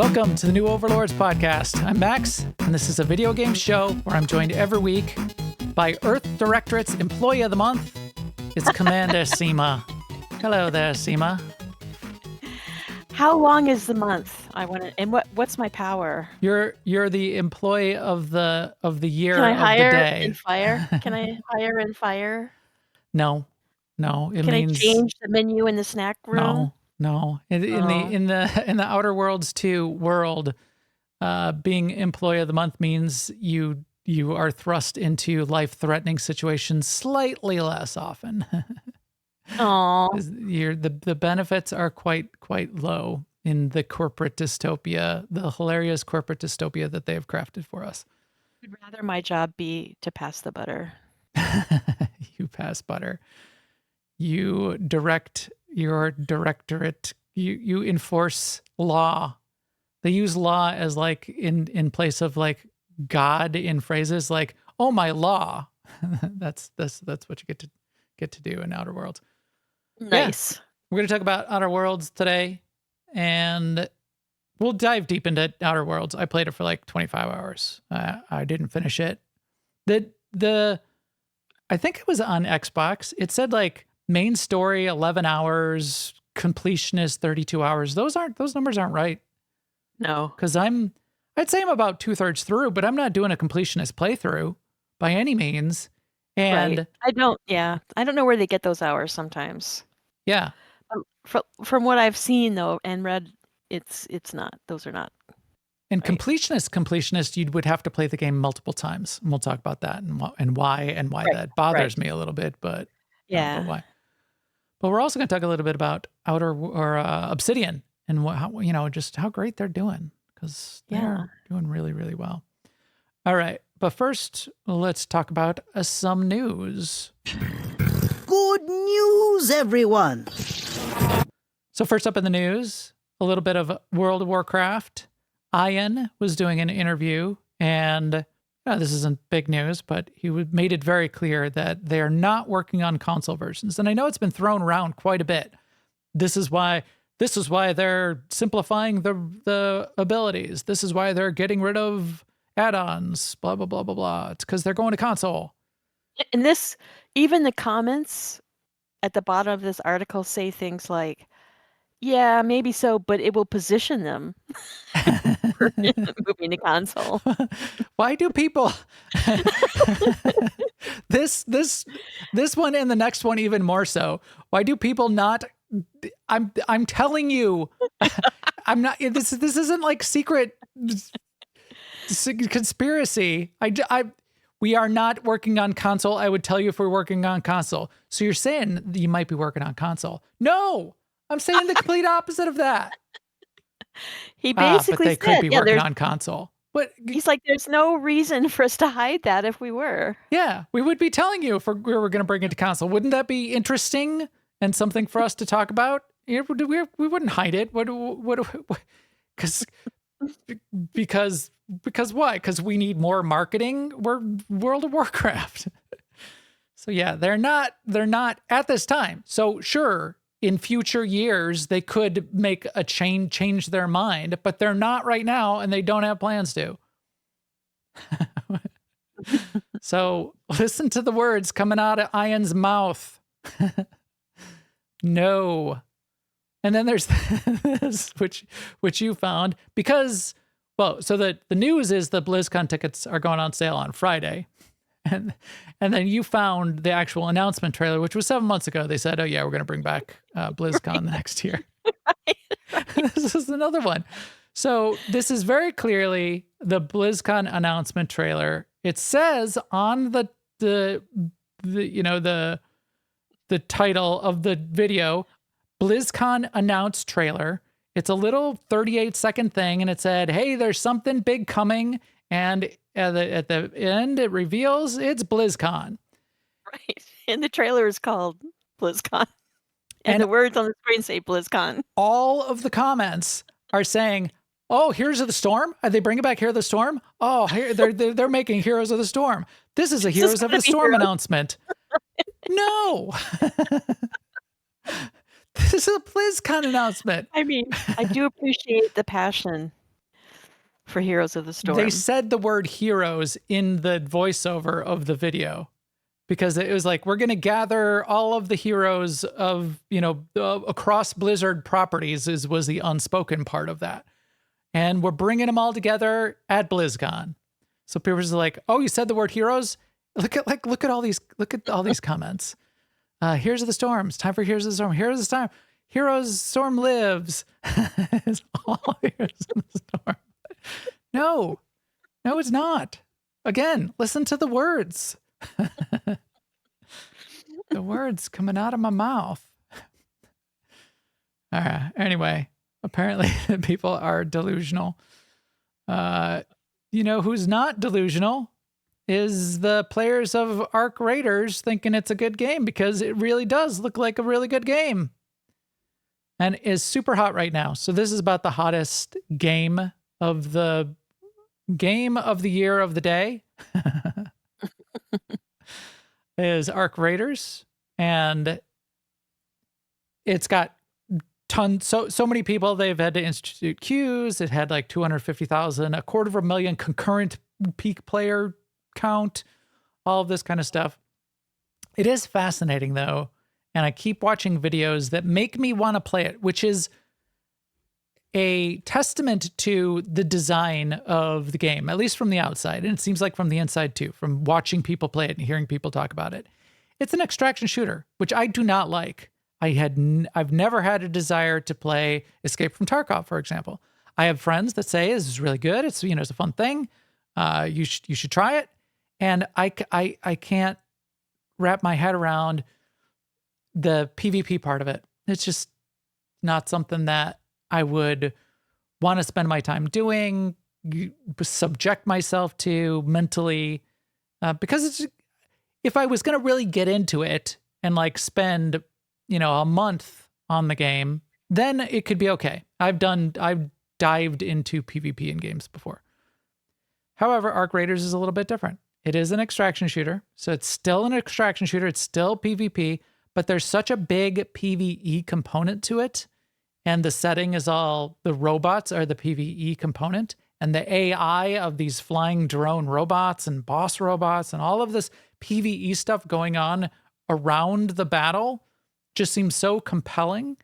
Welcome to the new Overlords Podcast. I'm Max, and this is a video game show where I'm joined every week by Earth Directorate's Employee of the Month. It's Commander Sema. Hello there, Sema. How long is the month? And what's my power? You're the employee of the year Can I of hire the day. and fire? Can I hire and fire? No. It Can means I change the menu in the snack room? No. In the Outer Worlds 2 world, being Employee of the Month means you are thrust into life-threatening situations slightly less often. Oh, The benefits are quite low in the corporate dystopia, the hilarious corporate dystopia that they have crafted for us. I'd rather my job be to pass the butter. You pass butter. You direct your directorate. You enforce law. They use law as like in place of like God in phrases like, "Oh, my law." That's what you get to do in Outer Worlds. Nice. Yeah. We're going to talk about Outer Worlds today, and we'll dive deep into Outer Worlds. I played it for like 25 hours. I didn't finish it. I think it was on Xbox. It said like main story 11 hours, completionist 32 hours. Those numbers aren't right. No. Because I'd say I'm about 2/3 through, but I'm not doing a completionist playthrough by any means. And Right. I don't know where they get those hours sometimes. yeah. From what I've seen though and read, it's not. Those are not. And Right. completionist, you would have to play the game multiple times. And we'll talk about that and why Right, that bothers me a little bit, but Yeah. but why. But we're also going to talk a little bit about Obsidian and just how great they're doing, because they're doing really, really well. All right. But first, let's talk about some news. Good news, everyone! So first up in the news, a little bit of World of Warcraft. Ian was doing an interview, and this isn't big news, but he made it very clear that they are not working on console versions. And I know it's been thrown around quite a bit. This is why they're simplifying the abilities. This is why they're getting rid of add-ons, blah, blah, blah, blah, blah. It's because they're going to console. And even the comments at the bottom of this article say things like, yeah, maybe so, but it will position them for moving to console. Why do people this one and the next one even more so? Why do people not? I'm telling you, I'm not. This isn't like secret conspiracy. We are not working on console. I would tell you if we're working on console. So you're saying that you might be working on console? No, I'm saying the complete opposite of that. He basically but they said, could be working on console. But he's like, there's no reason for us to hide that if we were. Yeah, we would be telling you if we were going to bring it to console. Wouldn't that be interesting and something for us to talk about? We wouldn't hide it. Because why? Because we need more marketing. We're World of Warcraft. So yeah, they're not at this time. So sure, in future years they could make a change their mind, but they're not right now, and they don't have plans to. So listen to the words coming out of Ian's mouth. No. And then there's this, which you found, because, so the news is the BlizzCon tickets are going on sale on Friday. And then you found the actual announcement trailer, which was 7 months ago. They said, oh yeah, we're going to bring back BlizzCon next year. Right. This is another one. So this is very clearly the BlizzCon announcement trailer. It says on the title of the video, BlizzCon announced trailer. It's a little 38-second thing, and it said, hey, there's something big coming, and at the end it reveals it's BlizzCon. Right. And the trailer is called BlizzCon. And the words on the screen say BlizzCon. All of the comments are saying, oh, Heroes of the Storm? Are they bringing back Heroes of the Storm? Oh, they're making Heroes of the Storm. This is a Heroes of the Storm announcement. No. This is a BlizzCon announcement. I mean, I do appreciate the passion for Heroes of the Storm. They said the word heroes in the voiceover of the video because it was like, we're going to gather all of the heroes of, across Blizzard properties was the unspoken part of that. And we're bringing them all together at BlizzCon. So people are like, oh, you said the word heroes? Look at all these comments. Here's the storms. Time for Here's the Storm. Here's the storm. Heroes Storm lives. It's all Heroes in the Storm. No, it's not. Again, listen to the words. The words coming out of my mouth. All right. Anyway, apparently people are delusional. Who's not delusional is the players of Arc Raiders thinking it's a good game because it really does look like a really good game and is super hot right now. So this is about the hottest game of the year of the day is Arc Raiders. And it's got tons, so many people. They've had to institute queues. It had like 250,000, 250,000 concurrent peak player count, all of this kind of stuff. It is fascinating though. And I keep watching videos that make me want to play it, which is a testament to the design of the game, at least from the outside. And it seems like from the inside too, from watching people play it and hearing people talk about it. It's an extraction shooter, which I do not like. I've never had a desire to play Escape from Tarkov, for example. I have friends that say this is really good. It's it's a fun thing. You should try it. And I can't wrap my head around the PvP part of it. It's just not something that I would want to spend my time doing, subject myself to mentally, because if I was going to really get into it and like spend, a month on the game, then it could be okay. I've dived into PvP in games before. However, Arc Raiders is a little bit different. It is an extraction shooter. So it's still an extraction shooter. It's still PvP, but there's such a big PvE component to it. And the setting is all the robots are the PvE component. And the AI of these flying drone robots and boss robots and all of this PvE stuff going on around the battle just seems so compelling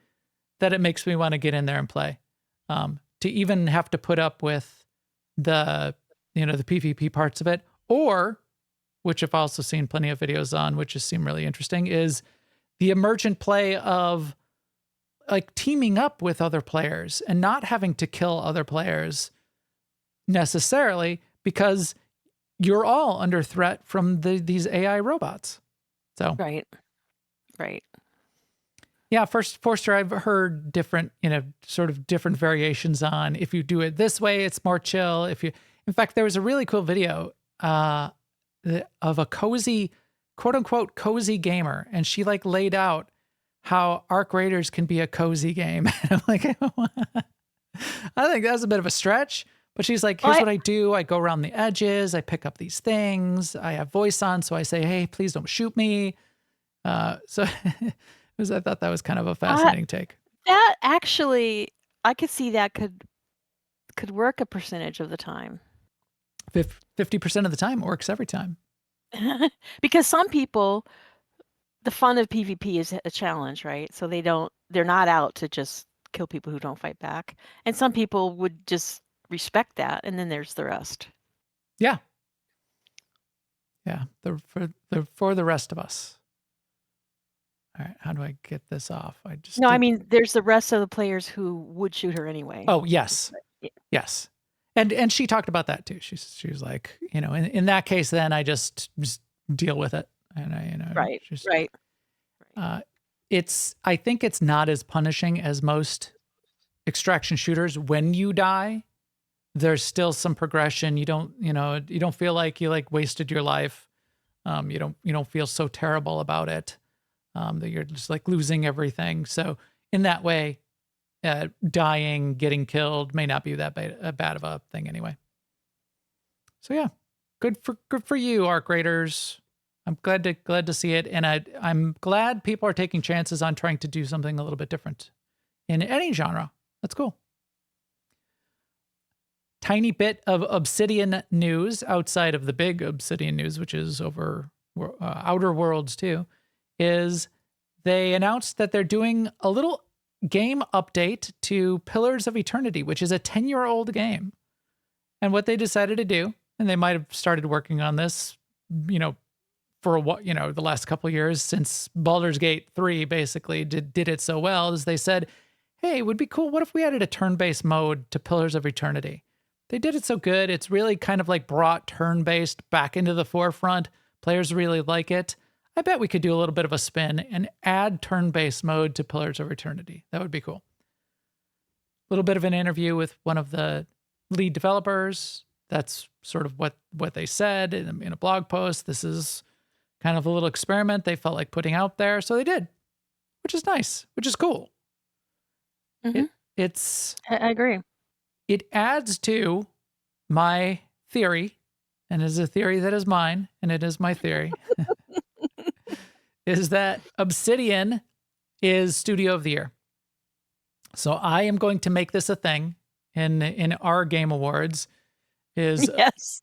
that it makes me want to get in there and play. To even have to put up with the PvP parts of it, or, which I've also seen plenty of videos on, which just seem really interesting, is the emergent play of like teaming up with other players and not having to kill other players necessarily because you're all under threat from these AI robots. So Right. yeah, Forster, I've heard different, sort of different variations on if you do it this way, it's more chill. In fact, there was a really cool video of a cozy, quote unquote, cozy gamer. And she like laid out how Arc Raiders can be a cozy game. And I'm like, I think that's a bit of a stretch. But she's like, here's what I do. I go around the edges. I pick up these things. I have voice on. So I say, hey, please don't shoot me. So I thought that was kind of a fascinating take. That actually, I could see that could work a percentage of the time. 50% of the time it works every time. Because some people, the fun of PvP is a challenge, right? So they're not out to just kill people who don't fight back. And some people would just respect that, and then there's the rest. Yeah. Yeah. For the rest of us. All right. How do I get this off? I mean, there's the rest of the players who would shoot her anyway. Oh, yes. Yeah. Yes. And she talked about that too. She was like, in that case, then I just deal with it. And Right. I think it's not as punishing as most extraction shooters. When you die, there's still some progression. You don't feel like you like wasted your life. You don't feel so terrible about it. That you're just like losing everything. So in that way, dying, getting killed may not be that bad of a thing anyway. So yeah, good for you, Arc Raiders. I'm glad to see it, and I'm glad people are taking chances on trying to do something a little bit different in any genre. That's cool. tiny bit of Obsidian news outside of the big Obsidian news, which is over Outer Worlds 2, is they announced that they're doing a little game update to Pillars of Eternity, which is a 10-year-old game. And what they decided to do, and they might have started working on this, for the last couple of years since Baldur's Gate 3 basically did it so well, is they said, hey, it would be cool. What if we added a turn-based mode to Pillars of Eternity? They did it so good. It's really kind of like brought turn-based back into the forefront. Players really like it. I bet we could do a little bit of a spin and add turn-based mode to Pillars of Eternity. That would be cool. A little bit of an interview with one of the lead developers. That's sort of what they said in a blog post. This is kind of a little experiment they felt like putting out there. So they did, which is nice, which is cool. Mhm. I agree. It adds to my theory, and is a theory that is mine, and it is my theory, is that Obsidian is Studio of the Year. So I am going to make this a thing in our Game Awards, is Yes.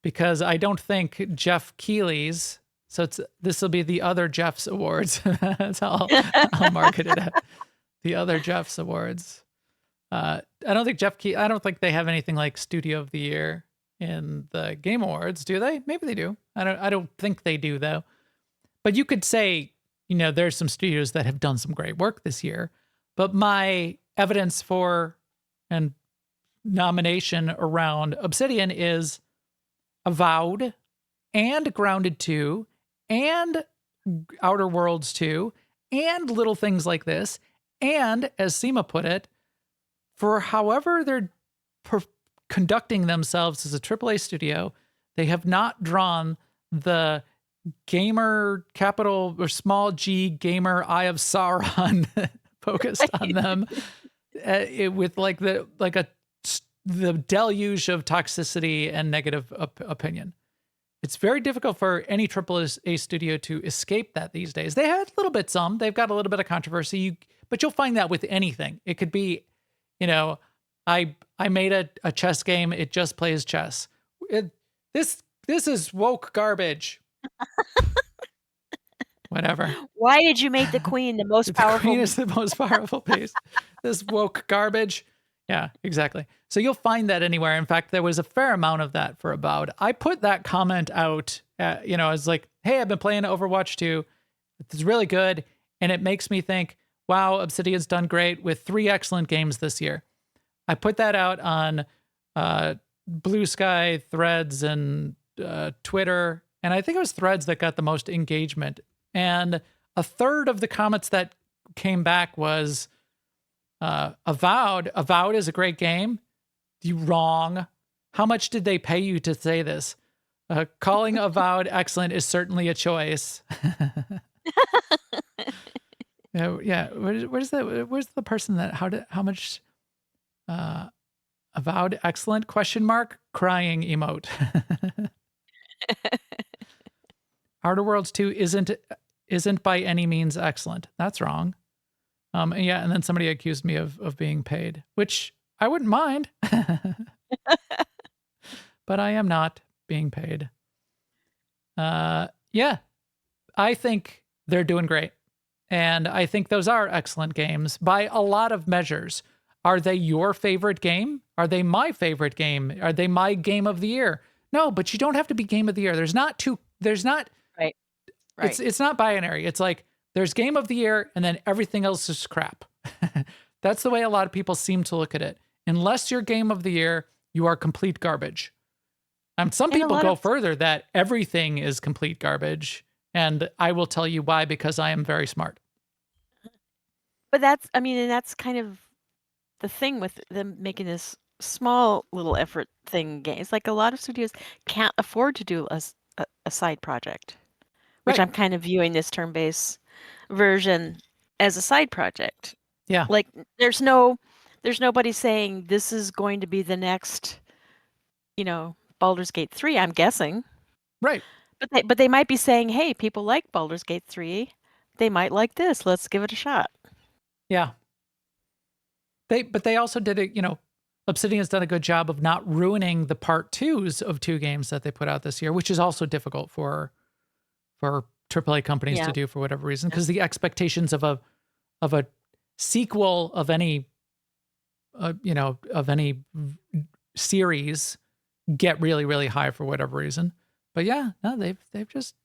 because I don't think Jeff Keighley's, so this will be the other Jeff's Awards. That's how I'll market it at. The other Jeff's Awards. I don't think they have anything like Studio of the Year in the Game Awards, do they? Maybe they do. I don't think they do though. But you could say, there's some studios that have done some great work this year. But my evidence for and nomination around Obsidian is Avowed and Grounded 2 and Outer Worlds 2 and little things like this. And as Sema put it, for however they're conducting themselves as a AAA studio, they have not drawn the gamer capital or small g gamer eye of Sauron focused on them with the deluge of toxicity and negative opinion. It's very difficult for any AAA studio to escape that these days. They had a little bit they've got a little bit of controversy, but you'll find that with anything. It could be, I made a chess game. It just plays chess. This is woke garbage. Whatever. Why did you make the queen the most powerful? The queen is the most powerful piece. This woke garbage. Yeah, exactly. So you'll find that anywhere. In fact, there was a fair amount of that for Avowed. I put that comment out, I was like, hey, I've been playing Overwatch 2. It's really good. And it makes me think, wow, Obsidian's done great with 3 excellent games this year. I put that out on Blue Sky, Threads, and Twitter. And I think it was Threads that got the most engagement. And a third of the comments that came back was, Avowed is a great game. You wrong. How much did they pay you to say this? Calling Avowed excellent is certainly a choice. Yeah. Where's the person that how much Avowed excellent ? Crying emote. Outer Worlds 2 isn't by any means excellent. That's wrong. And then somebody accused me of being paid, which I wouldn't mind. But I am not being paid. I think they're doing great. And I think those are excellent games by a lot of measures. Are they your favorite game? Are they my favorite game? Are they my game of the year? No, but you don't have to be game of the year. There's not. Right. It's not binary. It's like there's game of the year and then everything else is crap. That's the way a lot of people seem to look at it. Unless you're game of the year, you are complete garbage. Some people go further that everything is complete garbage. And I will tell you why, because I am very smart. But that's kind of the thing with them making this small little effort thing game. It's like a lot of studios can't afford to do a side project, which Right. I'm kind of viewing this turn-based version as a side project. Yeah. Like there's nobody saying this is going to be the next, Baldur's Gate 3, I'm guessing. Right. But they might be saying, hey, people like Baldur's Gate 3. They might like this. Let's give it a shot. Yeah. But they also did it, Obsidian's done a good job of not ruining the part 2s of 2 games that they put out this year, which is also difficult for AAA companies to Yeah. do for whatever reason, because the expectations of a sequel of any of any series get really, really high for whatever reason. But yeah, no, they're just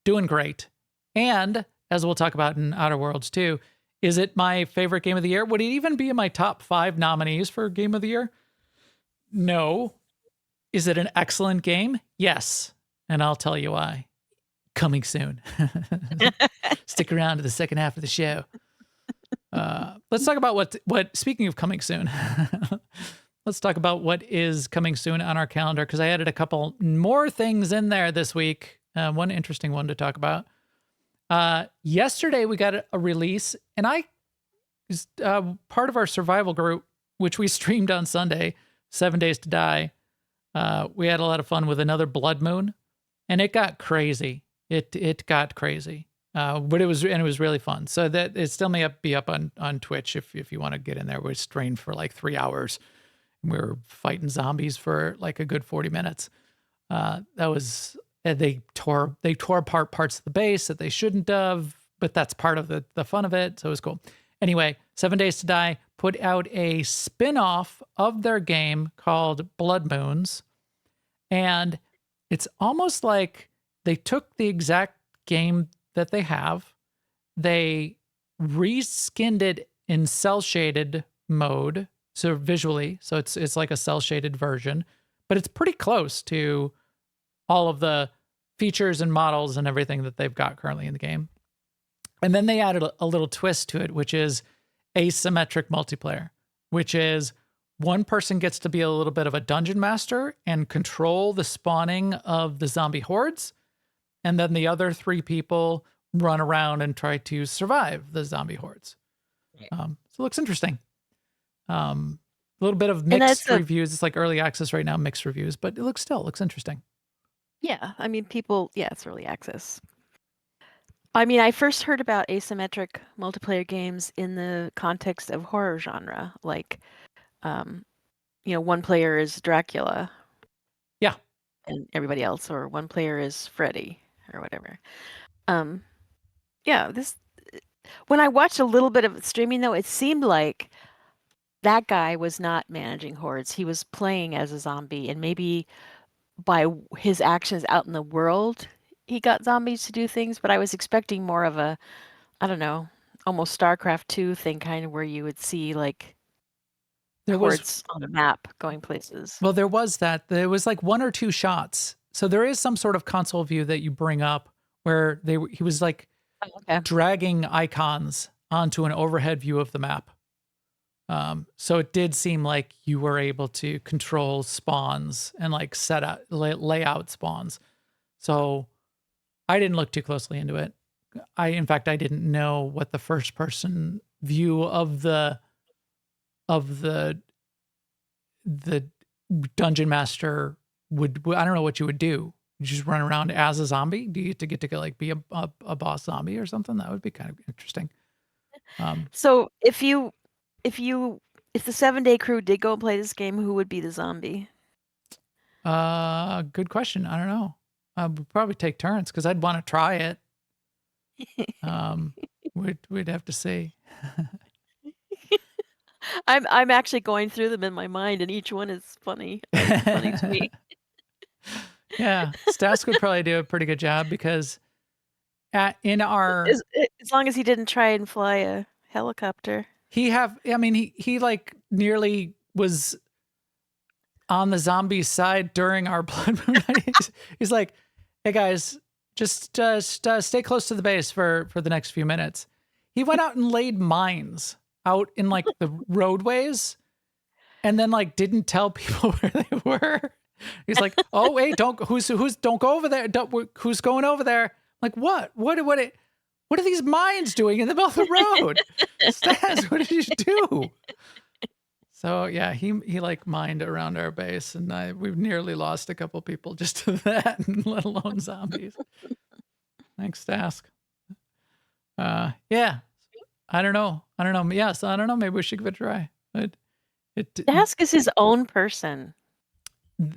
doing great. And as we'll talk about in Outer Worlds too, is it my favorite game of the year? Would it even be in my top 5 nominees for game of the year? No. Is it an excellent game? Yes. And I'll tell you why. Coming soon. Stick around to the second half of the show. Let's talk about what speaking of coming soon, let's talk about what is coming soon on our calendar, because I added a couple more things in there this week. One interesting one to talk about. Yesterday we got a release, and I was part of our survival group, which we streamed on Sunday, 7 Days to Die. We had a lot of fun with another Blood Moon, and it got crazy. It got crazy. But it was really fun. So that it still may be up on Twitch if you want to get in there. We streamed for like 3 hours. We were fighting zombies for like a good 40 minutes. That was they tore apart parts of the base that they shouldn't have, but that's part of the fun of it. So it was cool. Anyway, 7 Days to Die put out a spin-off of their game called Blood Moons, and it's almost like they took the exact game that they have, they reskinned it in cell shaded mode, so visually, so it's like a cell shaded version, but it's pretty close to all of the features and models and everything that they've got currently in the game. And then they added a little twist to it, which is asymmetric multiplayer, which is one person gets to be a little bit of a dungeon master and control the spawning of the zombie hordes. And then the other 3 people run around and try to survive the zombie hordes. So it looks interesting. A little bit of mixed reviews. It's like early access right now, mixed reviews, but it looks interesting. Yeah, I mean, it's early access. I mean, I first heard about asymmetric multiplayer games in the context of horror genre, like, one player is Dracula. Yeah. And everybody else, or one player is Freddy, or whatever. When I watched a little bit of streaming, though, it seemed like that guy was not managing hordes. He was playing as a zombie, and maybe by his actions out in the world, he got zombies to do things, but I was expecting more of a, I don't know, almost StarCraft 2 thing, kind of where you would see like hordes on a map going places. Well, there was that. There was like 1 or 2 shots. So there is some sort of console view that you bring up where he was like dragging icons onto an overhead view of the map. So it did seem like you were able to control spawns and like lay out spawns. So I didn't look too closely into it. In fact, I didn't know what the first person view of the dungeon master would. I don't know what you would do. You just run around as a zombie? Do you get to like be a boss zombie or something? That would be kind of interesting. So if the 7 Day crew did go and play this game, who would be the zombie? Good question. I don't know. We'd probably take turns because I'd want to try it. We'd have to see. I'm actually going through them in my mind, and each one is funny. It's funny to me. Yeah, Stask would probably do a pretty good job because as long as he didn't try and fly a helicopter. He like nearly was on the zombie side during our Blood Moon. He's like, hey guys, just stay close to the base for the next few minutes. He went out and laid mines out in like the roadways and then like didn't tell people where they were. He's like, oh wait, don't go over there. Who's going over there? Like what are these mines doing in the middle of the road? Stas, what did you do? So yeah, he like mined around our base, and we've nearly lost a couple people just to that, let alone zombies. Thanks, Task. Yeah, I don't know. Yes, I don't know. Maybe we should give it a try. But Dask is his own person.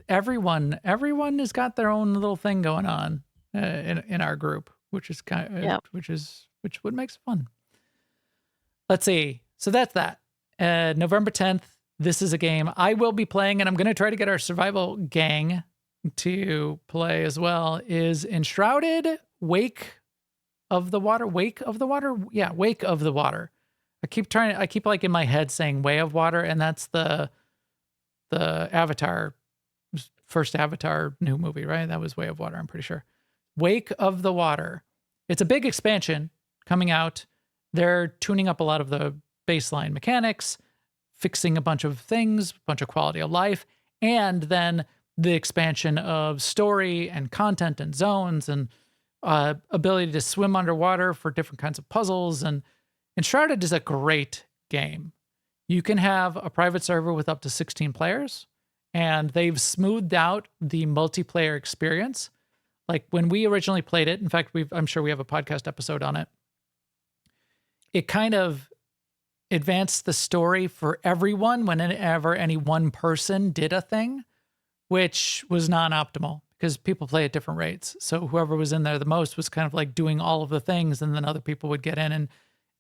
Everyone has got their own little thing going on in our group, which is which would makes it fun. Let's see. So that's that. November 10th. This is a game I will be playing, and I'm going to try to get our survival gang to play as well. Is Enshrouded Wake of the Water? Wake of the Water? Yeah, Wake of the Water. I keep like in my head saying Way of Water, and that's the Avatar, first Avatar new movie, right? That was Way of Water, I'm pretty sure. Wake of the Water. It's a big expansion coming out. They're tuning up a lot of the baseline mechanics, fixing a bunch of things, a bunch of quality of life, and then the expansion of story and content and zones and ability to swim underwater for different kinds of puzzles. And Enshrouded is a great game. You can have a private server with up to 16 players, and they've smoothed out the multiplayer experience. Like when we originally played it, in fact, I'm sure we have a podcast episode on it. It kind of advanced the story for everyone whenever any one person did a thing, which was non-optimal because people play at different rates. So whoever was in there the most was kind of like doing all of the things, and then other people would get in and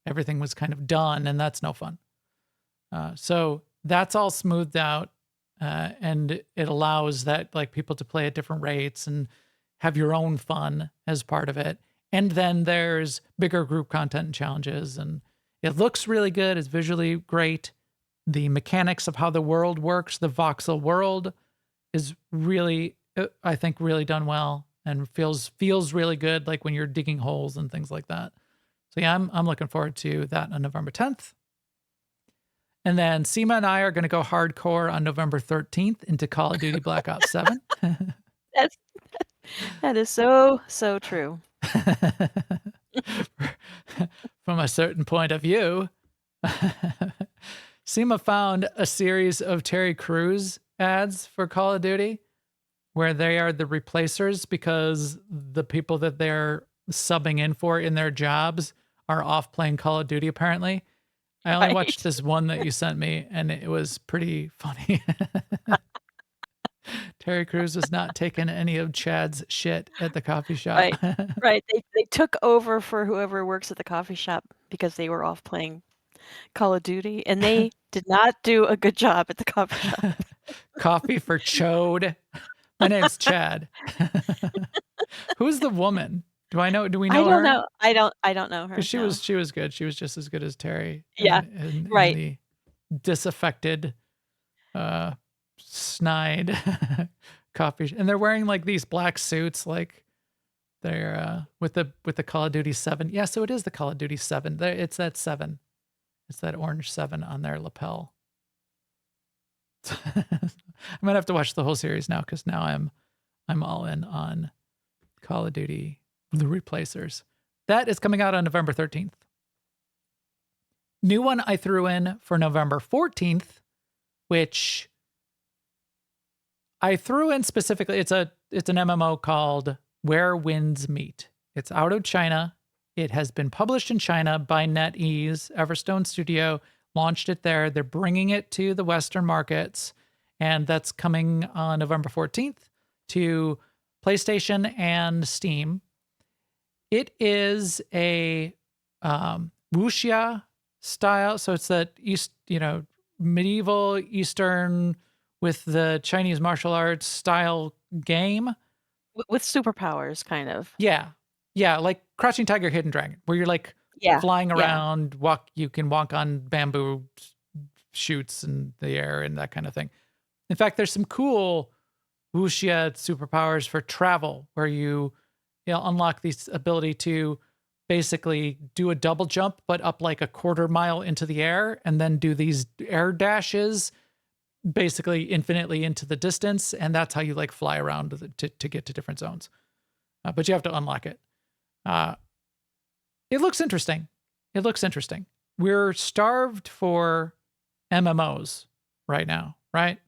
everything was kind of done, and that's no fun. So that's all smoothed out, and it allows that like people to play at different rates and have your own fun as part of it. And then there's bigger group content and challenges, and it looks really good. It's visually great. The mechanics of how the world works, the voxel world, is really, I think, really done well and feels really good, like when you're digging holes and things like that. So yeah, I'm looking forward to that on November 10th. And then Sema and I are going to go hardcore on November 13th into Call of Duty Black Ops 7. That is so true. From a certain point of view, Sema found a series of Terry Crews ads for Call of Duty where they are the replacers because the people that they're subbing in for in their jobs are off playing Call of Duty, apparently. I only watched this one that you sent me, and it was pretty funny. Terry Crews was not taking any of Chad's shit at the coffee shop. Right. They took over for whoever works at the coffee shop because they were off playing Call of Duty, and they did not do a good job at the coffee shop. Coffee for Chode. My name's Chad. Who's the woman? Do we know I don't her? know. I don't know her. She was good. She was just as good as Terry. Yeah. In right. the disaffected, snide coffee, and they're wearing like these black suits, like they're with the Call of Duty 7. Yeah, so it is the Call of Duty 7. It's that 7. It's that orange 7 on their lapel. I'm gonna have to watch the whole series now because now I'm all in on Call of Duty: The Replacers. That is coming out on November 13th. New one I threw in for November 14th, which I threw in specifically. It's an MMO called Where Winds Meet. It's out of China. It has been published in China by NetEase. Everstone Studio launched it there. They're bringing it to the Western markets, and that's coming on November 14th to PlayStation and Steam. It is a wuxia style, so it's that medieval Eastern with the Chinese martial arts style game with superpowers, kind of. Yeah, like Crouching Tiger, Hidden Dragon, where you're like flying around, you can walk on bamboo shoots in the air and that kind of thing. In fact, there's some cool wuxia superpowers for travel where you unlock this ability to basically do a double jump, but up like a quarter mile into the air, and then do these air dashes basically infinitely into the distance. And that's how you like fly around to get to different zones. But you have to unlock it. It looks interesting. We're starved for MMOs right now, right?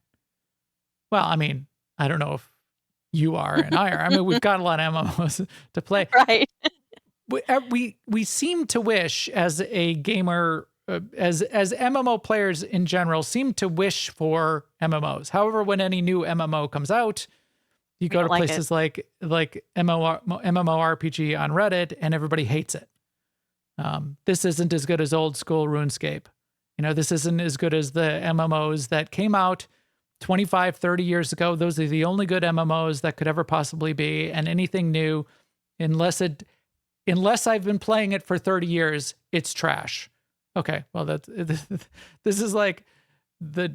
Well, I mean, I don't know if you are and I are. I mean, we've got a lot of MMOs to play. Right. We seem to wish, as a gamer as MMO players in general seem to wish for MMOs. However, when any new MMO comes out, you We go don't to like it. places like MMORPG on Reddit, and everybody hates it. This isn't as good as old school RuneScape. This isn't as good as the MMOs that came out 25, 30 years ago. Those are the only good MMOs that could ever possibly be. And anything new, unless I've been playing it for 30 years, it's trash. Okay, well, this is like the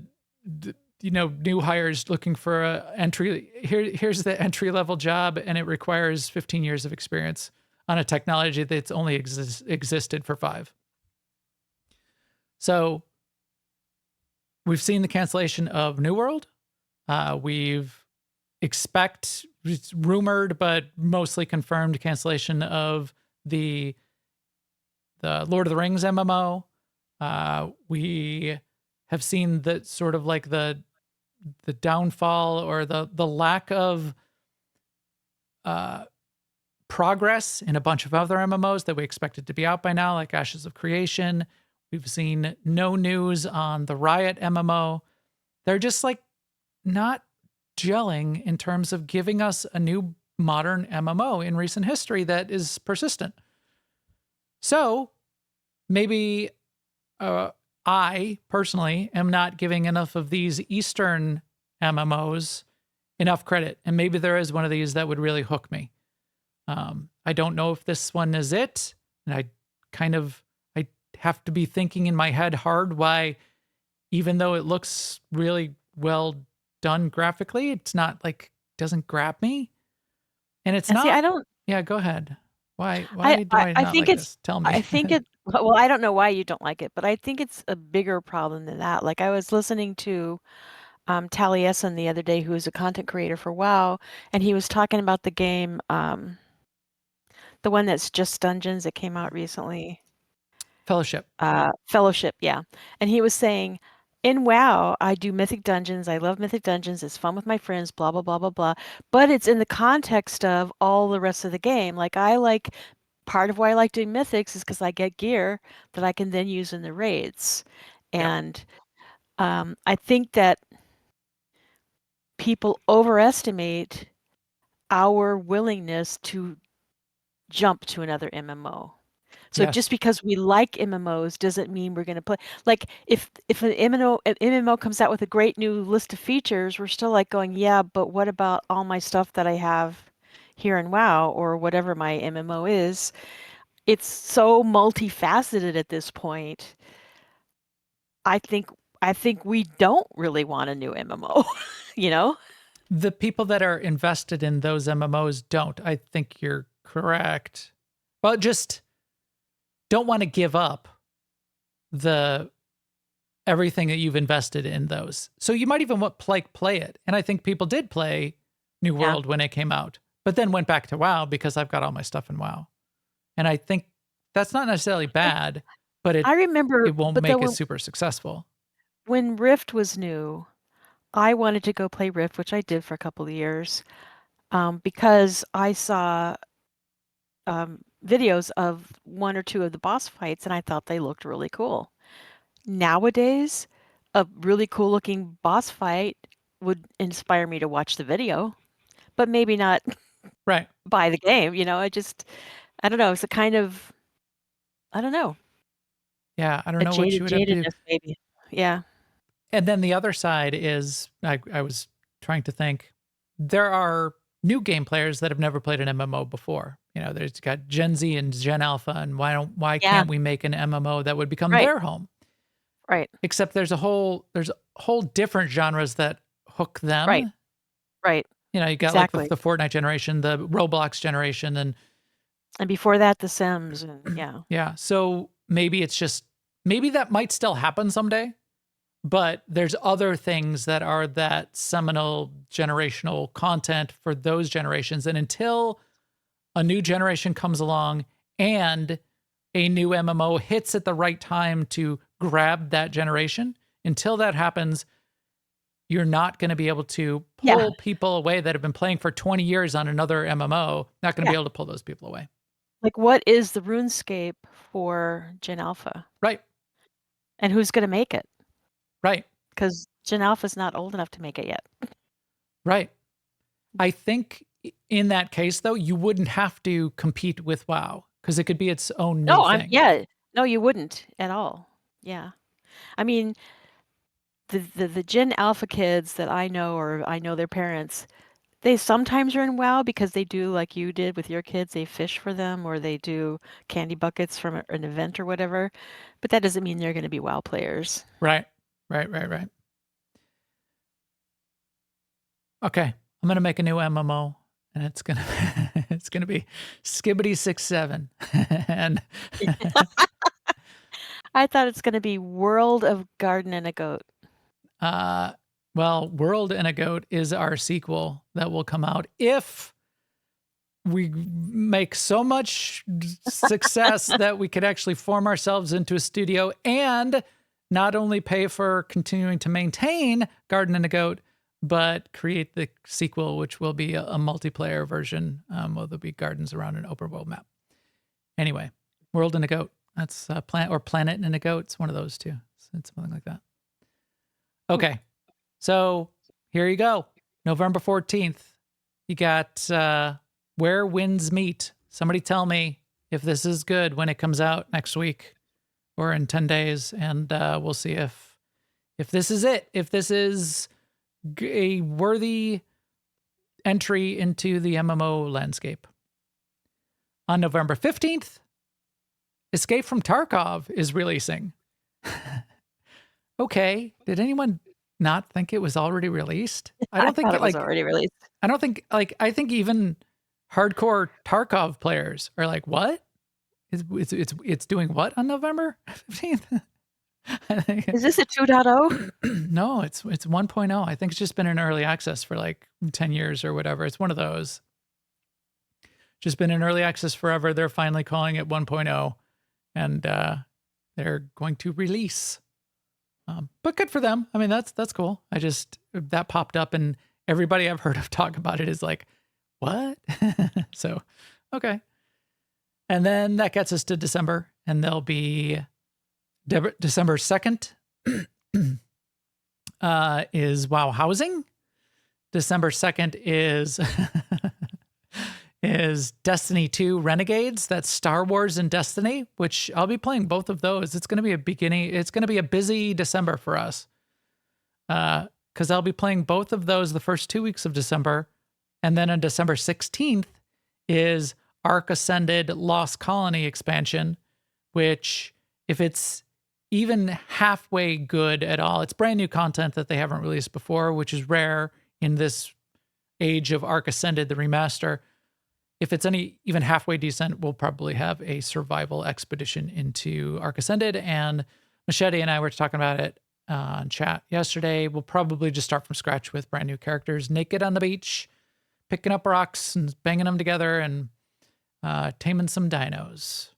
new hires looking for a entry. Here's the entry level job, and it requires 15 years of experience on a technology that's only existed for 5. So we've seen the cancellation of New World. It's rumored but mostly confirmed cancellation of the Lord of the Rings MMO. We have seen that sort of like the downfall or the lack of progress in a bunch of other MMOs that we expected to be out by now, like Ashes of Creation. We've seen no news on the Riot MMO. They're just like not gelling in terms of giving us a new modern MMO in recent history that is persistent. So maybe I personally am not giving enough of these Eastern MMOs enough credit. And maybe there is one of these that would really hook me. I don't know if this one is it. And I have to be thinking in my head hard why, even though it looks really well done graphically, it's not like, doesn't grab me. And it's not. See, I don't. Yeah, go ahead. Why do I I not think like it's. this? Tell me. I think it. Well, I don't know why you don't like it, but I think it's a bigger problem than that. Like I was listening to Taliesin the other day, who is a content creator for WoW, and he was talking about the game, the one that's just Dungeons that came out recently. Fellowship. Fellowship, yeah. And he was saying, in WoW, I do Mythic Dungeons. I love Mythic Dungeons. It's fun with my friends, blah, blah, blah, blah, blah. But it's in the context of all the rest of the game. Like, part of why I like doing Mythics is because I get gear that I can then use in the raids. And I think that people overestimate our willingness to jump to another MMO. So Yes. just because we like MMOs doesn't mean we're going to play. Like if an MMO comes out with a great new list of features, we're still like going, yeah, but what about all my stuff that I have here in WoW or whatever my MMO is? It's so multifaceted at this point. I think we don't really want a new MMO, you know? The people that are invested in those MMOs don't. I think you're correct. Well, just don't want to give up everything that you've invested in those. So you might even play it. And I think people did play New World when it came out, but then went back to WoW because I've got all my stuff in WoW. And I think that's not necessarily bad, but I remember it won't make it super successful. When Rift was new, I wanted to go play Rift, which I did for a couple of years, because I saw videos of 1 or 2 of the boss fights, and I thought they looked really cool. Nowadays, a really cool looking boss fight would inspire me to watch the video, but maybe not right. buy the game. I don't know. It's a kind of, I don't know. Yeah, I don't know what you would have to do. Maybe. Yeah. And then the other side is, I was trying to think, there are new game players that have never played an MMO before. There's got Gen Z and Gen Alpha, and why can't we make an MMO that would become their home? Right. Except there's whole different genres that hook them. Right. Right. You got like the Fortnite generation, the Roblox generation, and before that, the Sims, and yeah. Yeah. So maybe that might still happen someday, but there's other things that are that seminal generational content for those generations. And until a new generation comes along and a new MMO hits at the right time to grab that generation, until that happens, you're not going to be able to pull people away that have been playing for 20 years on another MMO. Not going to be able to pull those people away. Like, what is the RuneScape for Gen Alpha? Right. And who's going to make it? Right. Because Gen Alpha's not old enough to make it yet. Right. I think in that case, though, you wouldn't have to compete with WoW because it could be its own new thing. No, you wouldn't at all. Yeah. I mean, the Gen Alpha kids that I know, or I know their parents, they sometimes are in WoW because they do like you did with your kids. They fish for them, or they do candy buckets from an event or whatever. But that doesn't mean they're going to be WoW players. Right. Okay, I'm gonna make a new MMO, and it's gonna be Skibbity 67, and I thought it's going to be World of Garden and a Goat. well, World and a Goat is our sequel that will come out if we make so much success that we could actually form ourselves into a studio and not only pay for continuing to maintain Garden and a Goat, but create the sequel, which will be a multiplayer version. There'll be gardens around an open world map. Anyway, World and a Goat. That's Planet and a Goat. It's one of those two. It's something like that. Okay, so here you go. November 14th. You got Where Winds Meet. Somebody tell me if this is good when it comes out next week or in 10 days, and we'll see if this is it. If this is a worthy entry into the MMO landscape. On November 15th, Escape from Tarkov is releasing. Okay, did anyone not think it was already released? I thought it was already released. I don't think I think even hardcore Tarkov players are like, what? It's doing what on November 15th? Is this a 2.0? No, it's 1.0. I think it's just been in early access for like 10 years or whatever. It's one of those. Just been in early access forever. They're finally calling it 1.0, and they're going to release. But good for them. I mean, that's cool. That popped up, and everybody I've heard of talk about it is like, what? So, okay. And then that gets us to December, and there'll be December 2nd is WoW Housing. December 2nd is Destiny 2 Renegades. That's Star Wars and Destiny, which I'll be playing both of those. It's going to be a busy December for us. Because I'll be playing both of those the first 2 weeks of December. And then on December 16th is Ark Ascended Lost Colony expansion, which if it's even halfway good at all, it's brand new content that they haven't released before, which is rare in this age of Ark Ascended, the remaster. If it's even halfway decent, we'll probably have a survival expedition into Ark Ascended. And Machete and I were talking about it on chat yesterday. We'll probably just start from scratch with brand new characters, naked on the beach, picking up rocks and banging them together and taming some dinos.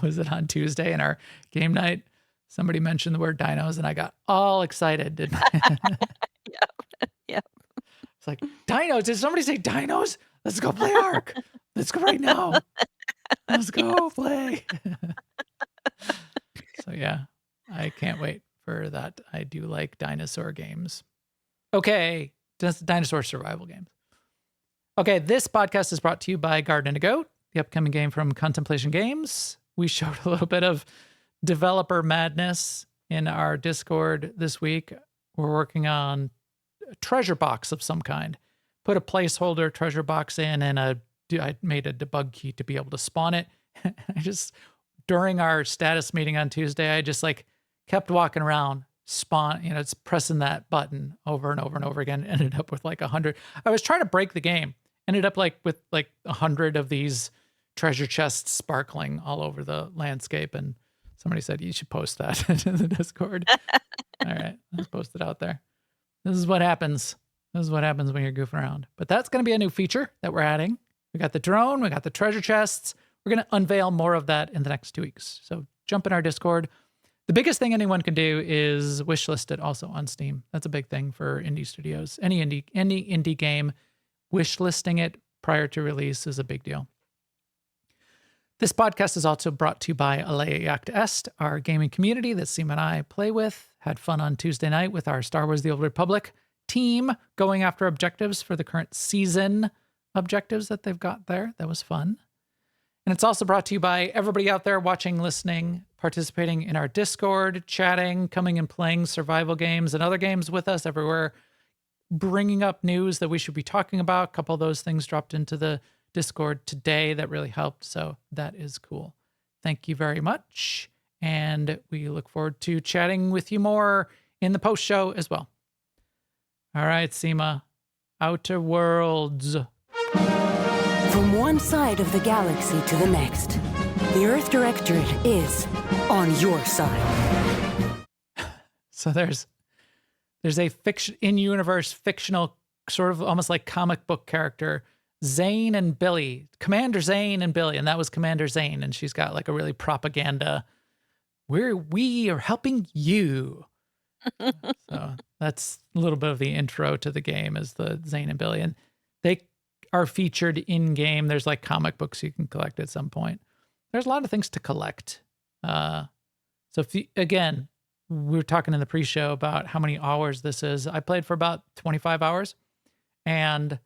Was it on Tuesday in our game night? Somebody mentioned the word dinos and I got all excited. Didn't I? Yep. It's like, dinos? Did somebody say dinos? Let's go play Ark. Let's go right now. Let's go play. So yeah, I can't wait for that. I do like dinosaur games. Okay, just dinosaur survival games. Okay, this podcast is brought to you by Garden and a Goat, the upcoming game from Contemplation Games. We showed a little bit of developer madness in our Discord this week. We're working on a treasure box of some kind. Put a placeholder treasure box in, and I made a debug key to be able to spawn it. During our status meeting on Tuesday, I just kept walking around, it's pressing that button over and over and over again. Ended up with 100. I was trying to break the game. Ended up with 100 of these treasure chests sparkling all over the landscape. And somebody said, you should post that in the Discord. All right, let's post it out there. This is what happens. This is what happens when you're goofing around. But that's going to be a new feature that we're adding. We got the drone. We got the treasure chests. We're going to unveil more of that in the next 2 weeks. So jump in our Discord. The biggest thing anyone can do is wishlist it also on Steam. That's a big thing for indie studios. Any indie game, wishlisting it prior to release is a big deal. This podcast is also brought to you by Alea Yacht Est, our gaming community that Sema and I play with. Had fun on Tuesday night with our Star Wars The Old Republic team going after objectives for the current season objectives that they've got there. That was fun. And it's also brought to you by everybody out there watching, listening, participating in our Discord, chatting, coming and playing survival games and other games with us everywhere, bringing up news that we should be talking about. A couple of those things dropped into the Discord today that really helped. So that is cool. Thank you very much. And we look forward to chatting with you more in the post show as well. All right, Sema, Outer Worlds. From one side of the galaxy to the next, the Earth Directorate is on your side. So there's a in-universe fictional, sort of almost like comic book character, Zane and Billy, Commander Zane and Billy, and that was Commander Zane, and she's got like a really propaganda, we are helping you. So that's a little bit of the intro to the game, is the Zane and Billy, and they are featured in game. There's like comic books you can collect at some point. There's a lot of things to collect. So if you, again, we were talking in the pre-show about how many hours this is. I played for about 25 hours, and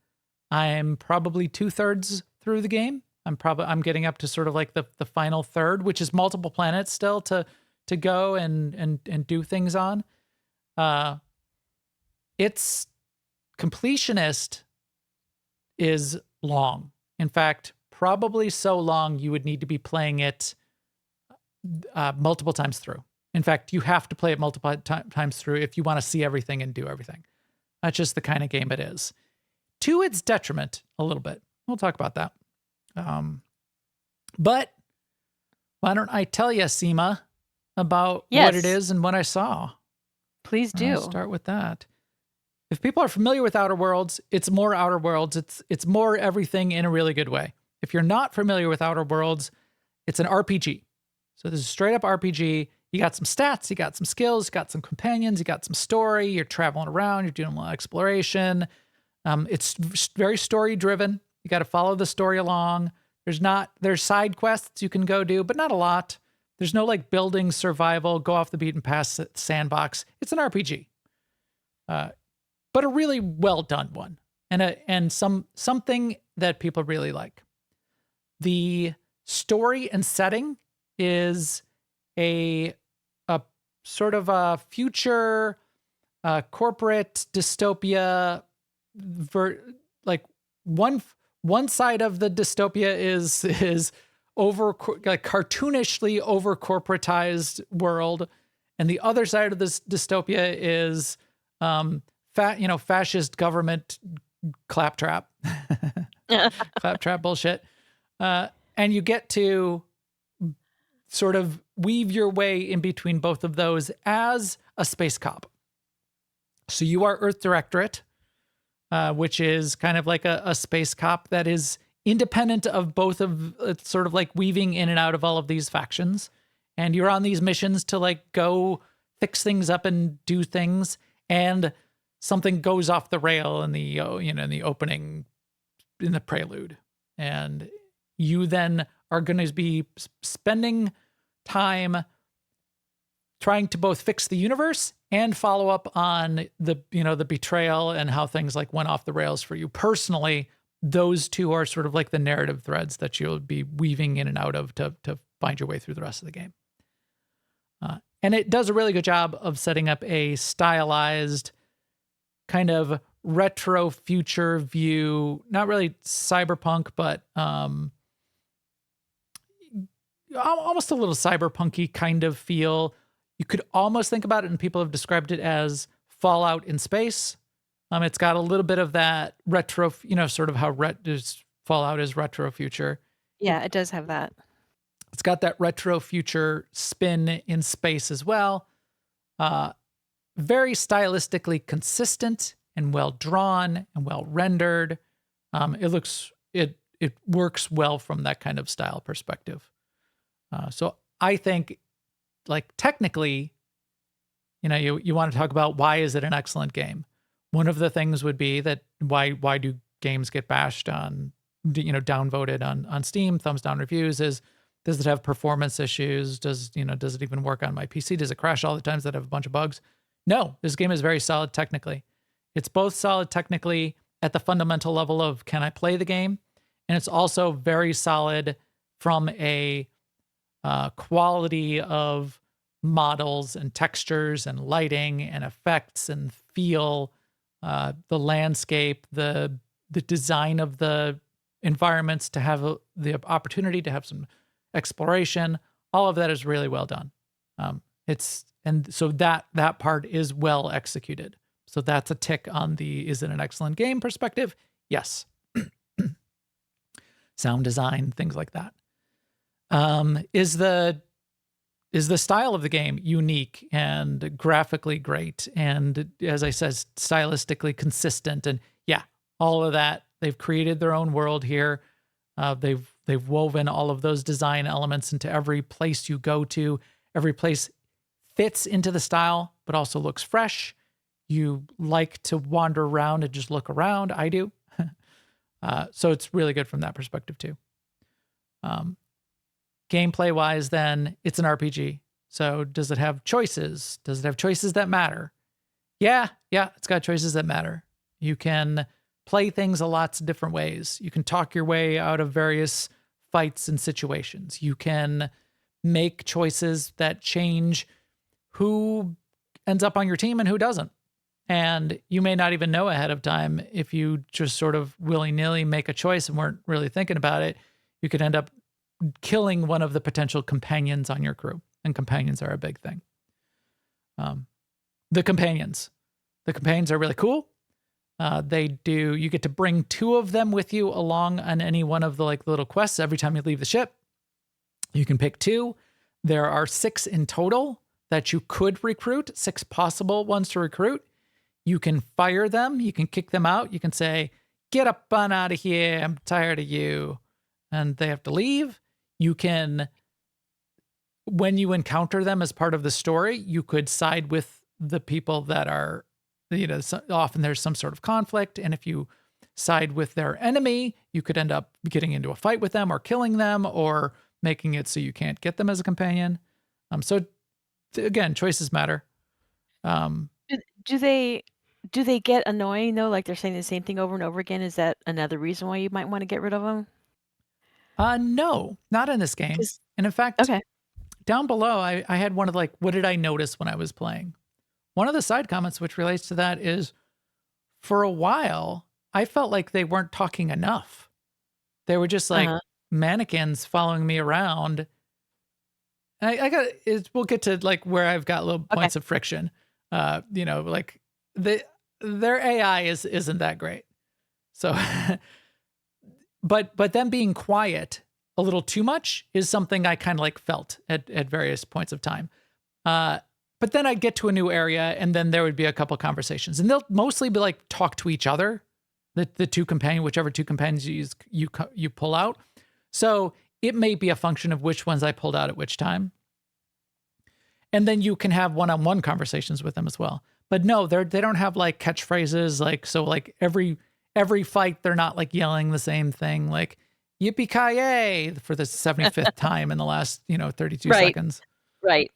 I'm probably 2/3 through the game. I'm getting up to sort of like the final third, which is multiple planets still to go and do things on. It's completionist is long. In fact, probably so long you would need to be playing it multiple times through. In fact, you have to play it multiple times through if you want to see everything and do everything. That's just the kind of game it is. To its detriment, a little bit. We'll talk about that. But why don't I tell you, Sema, about what it is and what I saw? Please do. I'll start with that. If people are familiar with Outer Worlds, it's more Outer Worlds. It's more everything in a really good way. If you're not familiar with Outer Worlds, it's an RPG. So this is a straight up RPG. You got some stats, you got some skills, you got some companions, you got some story. You're traveling around, you're doing a lot of exploration. It's very story driven. You got to follow the story along. There's side quests you can go do, but not a lot. There's no like building survival, go off the beaten path sandbox. It's an RPG. But a really well done one, and something that people really like. The story and setting is a sort of a future corporate dystopia. Like one side of the dystopia is over like cartoonishly over corporatized world, and the other side of this dystopia is fascist government claptrap bullshit. And you get to sort of weave your way in between both of those as a space cop. So you are Earth Directorate, which is kind of like a space cop that is independent of both of sort of like weaving in and out of all of these factions. And you're on these missions to like go fix things up and do things. And something goes off the rail in the opening, in the prelude. And you then are going to be spending time trying to both fix the universe and follow up on the betrayal and how things like went off the rails for you personally. Those two are sort of like the narrative threads that you'll be weaving in and out of to find your way through the rest of the game. And it does a really good job of setting up a stylized kind of retro future view, not really cyberpunk, but almost a little cyberpunky kind of feel. You could almost think about it, and people have described it as Fallout in space. It's got a little bit of that retro, sort of how Fallout is retro future. Yeah, it does have that. It's got that retro future spin in space as well. Very stylistically consistent and well drawn and well rendered. It works well from that kind of style perspective. So I think, like, technically, you want to talk about why is it an excellent game? One of the things would be that why do games get bashed on, downvoted on Steam, thumbs down reviews, is Does it have performance issues? Does it even work on my PC? Does it crash all the times that have a bunch of bugs? No, this game is very solid technically. It's both solid technically at the fundamental level of can I play the game? And it's also very solid from a quality of models and textures and lighting and effects and feel, the landscape, the design of the environments to have the opportunity to have some exploration. All of that is really well done. So that part is well executed. So that's a tick on the is it an excellent game perspective? Yes. Sound design, things like that. Is the style of the game unique and graphically great, and as I said, stylistically consistent, and yeah, all of that. They've created their own world here. They've woven all of those design elements into every place you go to. Every place fits into the style, but also looks fresh. You like to wander around and just look around. I do. So it's really good from that perspective too. Gameplay wise, then it's an RPG. So does it have choices? Does it have choices that matter? Yeah, it's got choices that matter. You can play things a lots of different ways. You can talk your way out of various fights and situations. You can make choices that change who ends up on your team and who doesn't. And you may not even know ahead of time if you just sort of willy-nilly make a choice and weren't really thinking about it. You could end up killing one of the potential companions on your crew. And companions are a big thing. The companions are really cool. You get to bring 2 of them with you along on any one of the little quests every time you leave the ship. You can pick 2. There are 6 in total that you could recruit, 6 possible ones to recruit. You can fire them. You can kick them out. You can say, get up on out of here. I'm tired of you. And they have to leave. You can, when you encounter them as part of the story, you could side with the people that are, often there's some sort of conflict. And if you side with their enemy, you could end up getting into a fight with them or killing them or making it so you can't get them as a companion. So again, choices matter. Do they get annoying though? Like they're saying the same thing over and over again? Is that another reason why you might want to get rid of them? No, not in this game. And in fact, Okay. down below, I had one of what did I notice when I was playing? One of the side comments which relates to that is, for a while, I felt like they weren't talking enough. They were just mannequins following me around. And we'll get to where I've got little points of friction. Their AI isn't that great. So, but them being quiet a little too much is something I kind of felt at various points of time. But then I'd get to a new area and then there would be a couple of conversations and they'll mostly be talk to each other, whichever 2 companions you pull out. So it may be a function of which ones I pulled out at which time. And then you can have one-on-one conversations with them as well. But no, they don't have yippee-ki-yay every fight, they're not yelling the same thing, yippee-ki-yay for the 75th time in the last, 32 seconds. Right.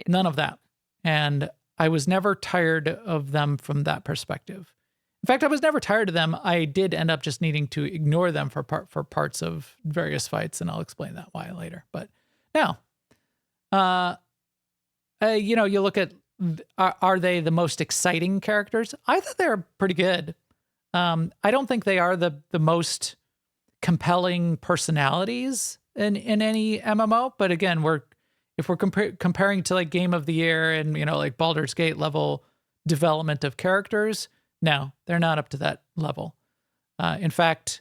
None of that. And I was never tired of them from that perspective. In fact, I was never tired of them. I did end up just needing to ignore them for parts of various fights, and I'll explain that why later. But now, you look at, are they the most exciting characters? I thought they were pretty good. I don't think they are the most compelling personalities in any MMO, but again, if we're comparing to Game of the Year and Baldur's Gate level development of characters, no, they're not up to that level. In fact,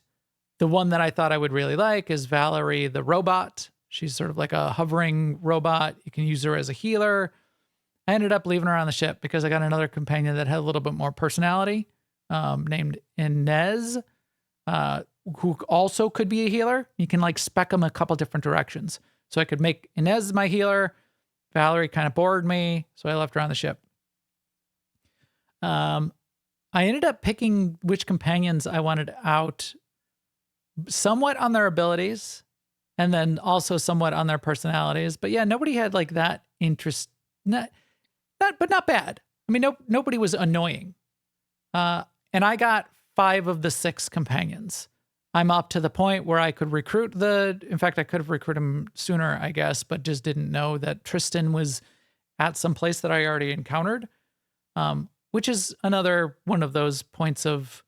the one that I thought I would really like is Valerie the robot. She's sort of like a hovering robot. You can use her as a healer. I ended up leaving her on the ship because I got another companion that had a little bit more personality, named Inez, who also could be a healer. You can spec them a couple different directions. So I could make Inez my healer. Valerie kind of bored me, so I left her on the ship. I ended up picking which companions I wanted out somewhat on their abilities and then also somewhat on their personalities. But yeah, nobody had like that interest. Not bad. I mean, nobody was annoying. And I got 5 of the 6 companions. I'm up to the point where I could recruit in fact, I could have recruited him sooner, I guess, but just didn't know that Tristan was at some place that I already encountered. Which is another one of those points of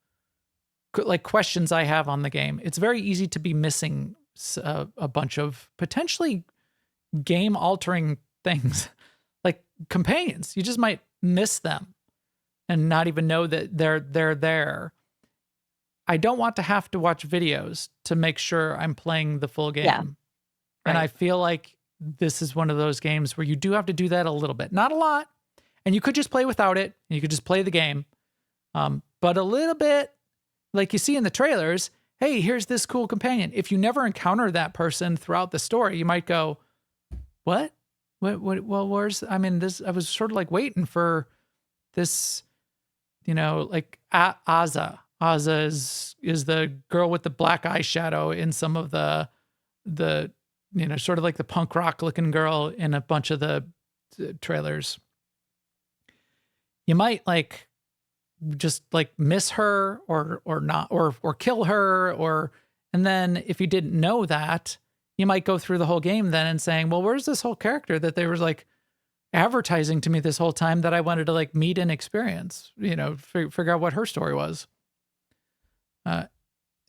like questions I have on the game. It's very easy to be missing a bunch of potentially game altering things like companions. You just might miss them and not even know that they're there. I don't want to have to watch videos to make sure I'm playing the full game. Yeah. And Right. I feel like this is one of those games where you do have to do that a little bit. Not a lot. And you could just play without it. And you could just play the game. But a little bit, like you see in the trailers, hey, here's this cool companion. If you never encounter that person throughout the story, you might go, what? Well, I was sort of like waiting for this, like Aza. Aza is the girl with the black eyeshadow in some of the sort of like the punk rock looking girl in a bunch of the trailers. You might like just like miss her or not or kill her and then if you didn't know that, you might go through the whole game then and saying, well, where's this whole character that they were like advertising to me this whole time that I wanted to like meet and experience, figure out what her story was.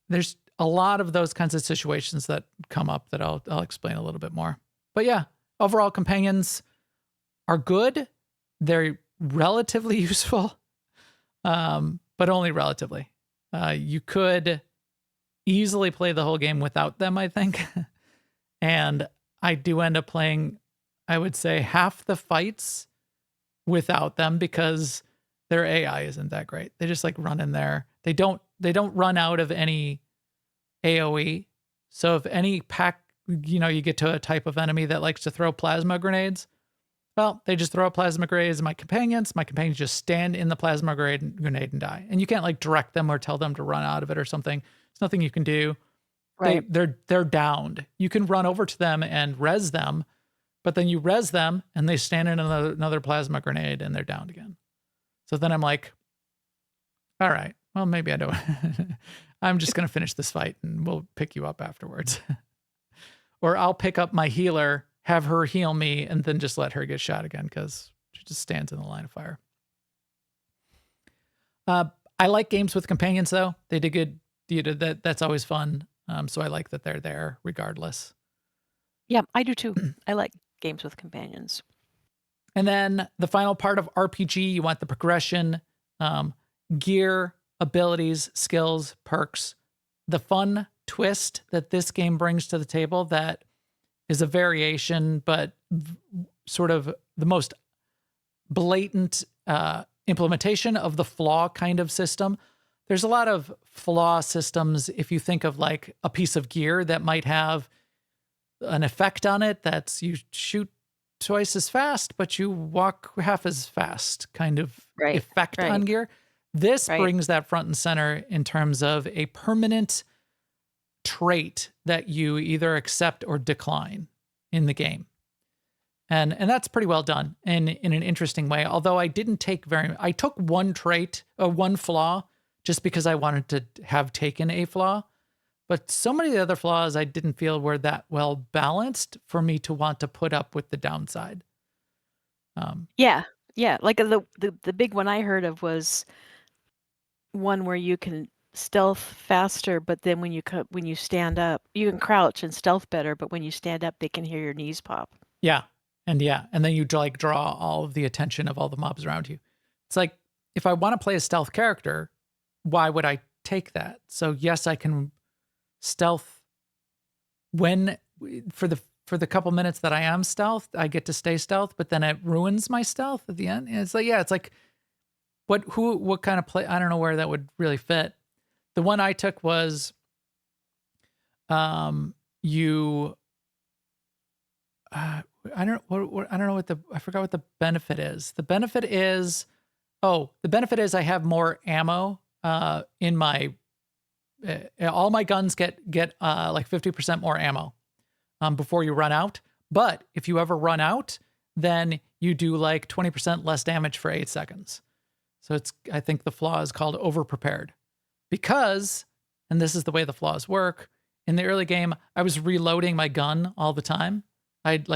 There's a lot of those kinds of situations that come up that I'll explain a little bit more. But yeah, overall companions are good. They're relatively useful, but only relatively. You could easily play the whole game without them, I think. And I do end up playing, I would say, half the fights without them because their AI isn't that great. They just like run in there. They don't run out of any AoE. So if any pack, you get to a type of enemy that likes to throw plasma grenades, well, they just throw up plasma grenades at my companions. My companions just stand in the plasma grenade and die. And you can't like direct them or tell them to run out of it or something. There's nothing you can do. Right. They're downed. You can run over to them and res them, but then you res them and they stand in another plasma grenade and they're downed again. So then I'm like, all right, well, maybe I don't. I'm just going to finish this fight and we'll pick you up afterwards. Or I'll pick up my healer, have her heal me, and then just let her get shot again because she just stands in the line of fire. I like games with companions, though. They did good. That's always fun. So I like that they're there regardless. Yeah, I do too. I like games with companions. And then the final part of RPG, you want the progression, gear, abilities, skills, perks, the fun twist that this game brings to the table that is a variation, but sort of the most blatant implementation of the flaw kind of system. There's a lot of flaw systems if you think of like a piece of gear that might have an effect on it that's you shoot twice as fast, but you walk half as fast kind of effect on gear. This brings that front and center in terms of a permanent trait that you either accept or decline in the game. And that's pretty well done in an interesting way. Although I didn't take I took one trait or one flaw just because I wanted to have taken a flaw. But so many of the other flaws I didn't feel were that well balanced for me to want to put up with the downside. Yeah. Like the big one I heard of was one where you can stealth faster, but then when you stand up, you can crouch and stealth better, but when you stand up, they can hear your knees pop. Yeah. And then you like draw all of the attention of all the mobs around you. It's like, if I want to play a stealth character, why would I take that? So yes, I can stealth for the couple minutes that I am stealth, I get to stay stealth, but then it ruins my stealth at the end. And it's like, yeah, it's like, what kind of play? I don't know where that would really fit. The one I took was, I forgot what the benefit is. The benefit is I have more ammo in my all my guns get like 50% more ammo. before you run out. But if you ever run out, then you do like 20% less damage for 8 seconds. So I think the flaw is called overprepared because, and this is the way the flaws work, in the early game, I was reloading my gun all the time. I'd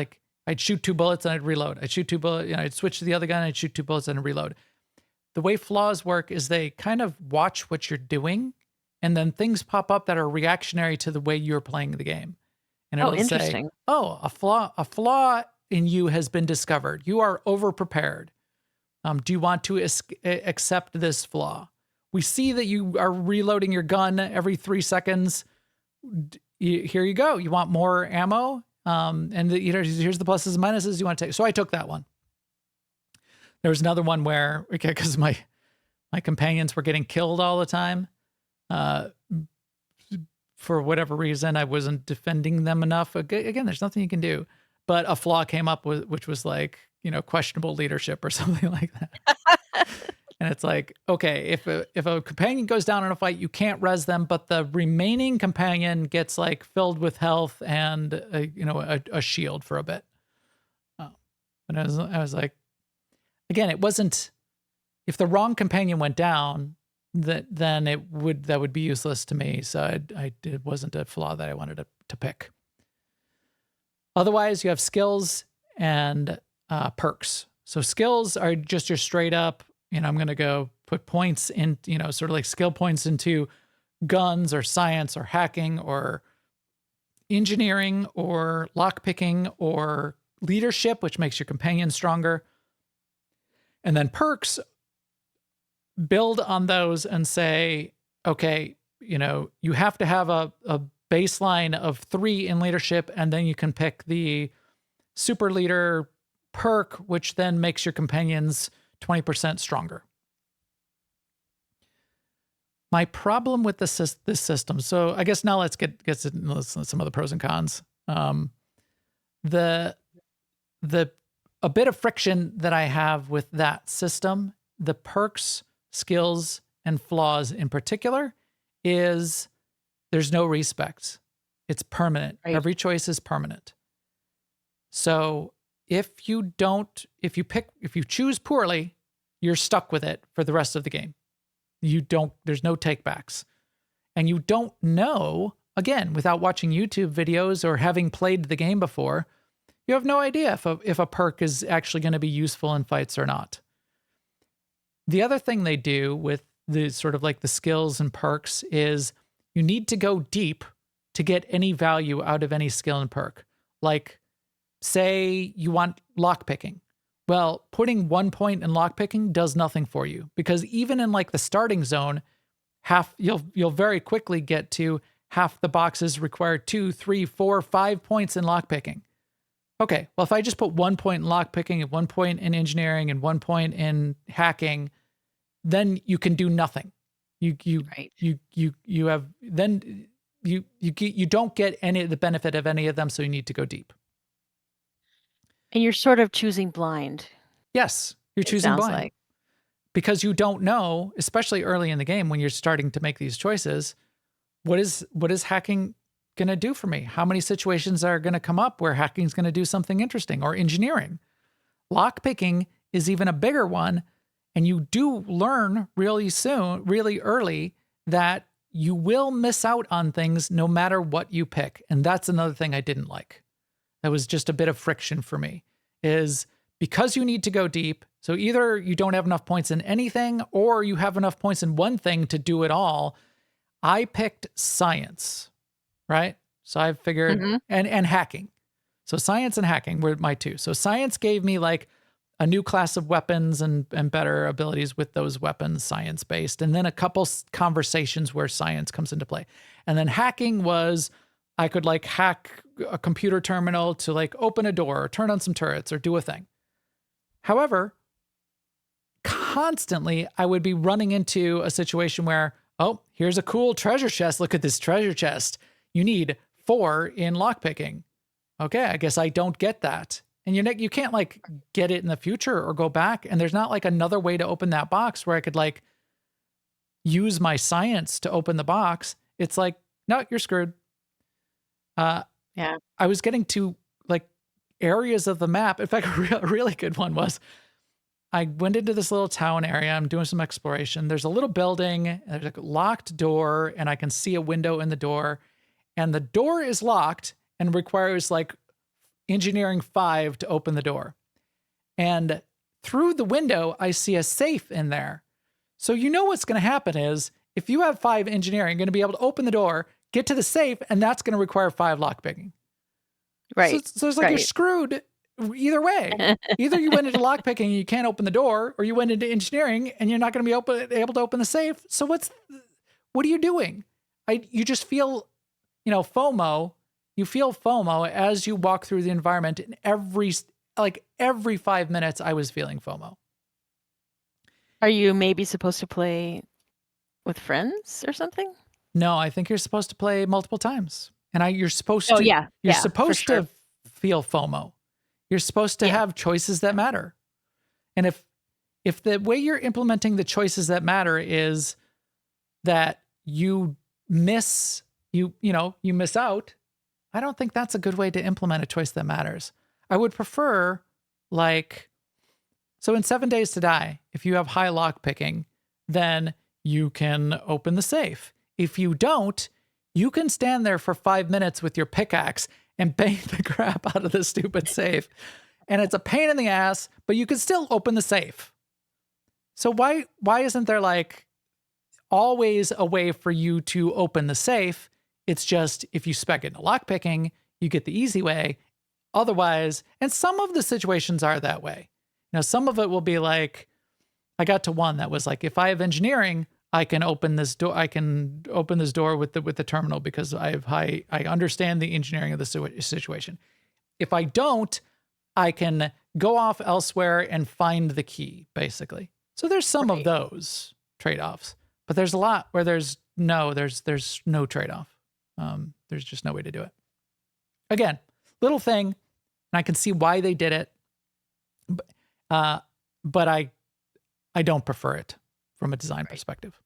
shoot 2 bullets and I'd reload. I'd shoot 2 bullets, I'd switch to the other gun, I'd shoot 2 bullets and I'd reload. The way flaws work is they kind of watch what you're doing, and then things pop up that are reactionary to the way you're playing the game. And it'll interesting. say, oh, a flaw in you has been discovered. You are overprepared. Do you want to accept this flaw? We see that you are reloading your gun every 3 seconds. Here you go. You want more ammo? Here's the pluses and minuses you want to take. So I took that one. There was another one where, because my companions were getting killed all the time. For whatever reason, I wasn't defending them enough. Again, there's nothing you can do. But a flaw came up which was like, questionable leadership or something like that. And it's like, okay, if a companion goes down in a fight, you can't res them, but the remaining companion gets like filled with health and a shield for a bit. And I was like, again, it wasn't, if the wrong companion went down, then that would be useless to me. So it wasn't a flaw that I wanted to pick. Otherwise, you have skills and perks. So skills are just your straight up, I'm going to go put points in, sort of like skill points into guns or science or hacking or engineering or lockpicking or leadership, which makes your companion stronger. And then perks build on those and say, okay, you have to have a baseline of 3 in leadership, and then you can pick the super leader perk, which then makes your companions 20% stronger. My problem with this system, so I guess now let's get to some of the pros and cons. A bit of friction that I have with that system, the perks, skills, and flaws in particular, is there's no respect. It's permanent. Right. Every choice is permanent. So if you choose poorly, you're stuck with it for the rest of the game. There's no takebacks. And you don't know, again, without watching YouTube videos or having played the game before, you have no idea if a perk is actually going to be useful in fights or not. The other thing they do with the sort of like the skills and perks is you need to go deep to get any value out of any skill and perk. Like, say you want lockpicking. Well, putting 1 point in lockpicking does nothing for you, because even in like the starting zone, you'll very quickly get to half the boxes require 2, 3, 4, 5 points in lockpicking. Okay, well, if I just put 1 point in lockpicking and 1 point in engineering and 1 point in hacking, then you can do nothing. You don't get any of the benefit of any of them, so you need to go deep. And you're sort of choosing blind. Yes, you're choosing blind. Like. Because you don't know, especially early in the game when you're starting to make these choices, what is hacking going to do for me? How many situations are going to come up where hacking is going to do something interesting, or engineering? Lockpicking is even a bigger one, and you do learn really early, that you will miss out on things no matter what you pick. And that's another thing I didn't like. That was just a bit of friction for me, is because you need to go deep. So either you don't have enough points in anything, or you have enough points in one thing to do it all. I picked science, right? So I figured, and hacking. So science and hacking were my two. So science gave me like a new class of weapons and better abilities with those weapons, science-based. And then a couple conversations where science comes into play. And then hacking was, I could like hack a computer terminal to like open a door or turn on some turrets or do a thing. However, constantly I would be running into a situation where, oh, here's a cool treasure chest. Look at this treasure chest. You need 4 in lockpicking. Okay, I guess I don't get that. And you can't like get it in the future or go back. And there's not like another way to open that box where I could like use my science to open the box. It's like, no, you're screwed. Yeah. I was getting to like areas of the map. In fact, a really good one was I went into this little town area. I'm doing some exploration. There's a little building, there's a locked door, and I can see a window in the door. And the door is locked and requires like engineering 5 to open the door. And through the window, I see a safe in there. So you know what's going to happen is if you have 5 engineering, you're going to be able to open the door, get to the safe, and that's going to require 5 lockpicking. Right. So it's like you're screwed either way. Either you went into lockpicking and you can't open the door, or you went into engineering and you're not going to be able to open the safe. So what are you doing? You just feel, FOMO. You feel FOMO as you walk through the environment, and every 5 minutes I was feeling FOMO. Are you maybe supposed to play with friends or something? No, I think you're supposed to play multiple times. And you're supposed to you're supposed to feel FOMO. You're supposed to have choices that matter. And if the way you're implementing the choices that matter is that you miss out, I don't think that's a good way to implement a choice that matters. I would prefer so in 7 Days to Die, if you have high lock picking, then you can open the safe. If you don't, you can stand there for 5 minutes with your pickaxe and bang the crap out of the stupid safe. And it's a pain in the ass, but you can still open the safe. So why isn't there always a way for you to open the safe? It's just if you spec into lockpicking, you get the easy way. Otherwise, and some of the situations are that way. Some of it will be like, I got to one that was like, if I have engineering, I can open this door. I can open this door with the terminal because I understand the engineering of the situation. If I don't, I can go off elsewhere and find the key, basically. So there's some of those trade-offs, but there's a lot where there's no trade-off. There's just no way to do it. Again, little thing, and I can see why they did it, but I don't prefer it from a design perspective.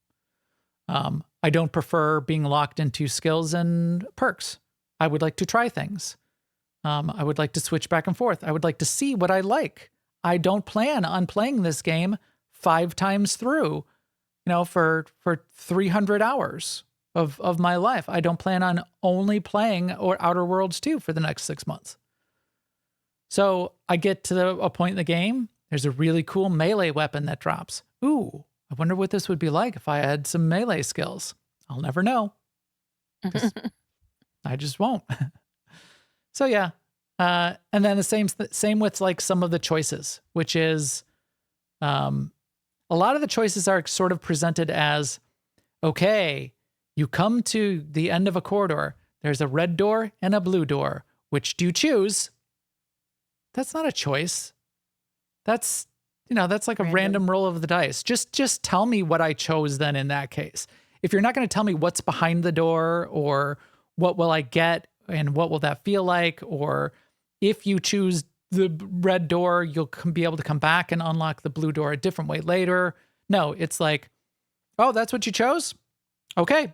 I don't prefer being locked into skills and perks. I would like to try things. I would like to switch back and forth. I would like to see what I like. I don't plan on playing this game 5 times through, for 300 hours of my life. I don't plan on only playing Outer Worlds 2 for the next 6 months. So I get to a point in the game, there's a really cool melee weapon that drops. Ooh, I wonder what this would be like if I had some melee skills. I'll never know. I just won't. So yeah. And then the same with some of the choices, which is a lot of the choices are sort of presented as, okay, you come to the end of a corridor. There's a red door and a blue door. Which do you choose? That's not a choice. That's like a random roll of the dice. Just tell me what I chose then in that case. If you're not going to tell me what's behind the door or what will I get and what will that feel like, or if you choose the red door, you'll be able to come back and unlock the blue door a different way later. No, it's like, oh, that's what you chose? Okay,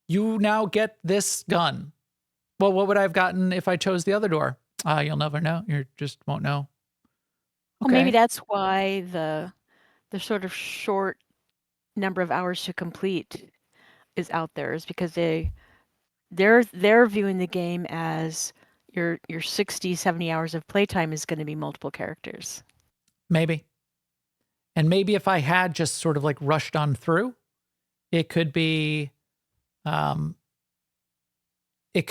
you now get this gun. Well, what would I have gotten if I chose the other door? You'll never know. You just won't know. Well, maybe that's why the sort of short number of hours to complete is out there, is because they're viewing the game as your 60, 70 hours of playtime is going to be multiple characters. Maybe. And maybe if I had just sort of rushed on through, it could be it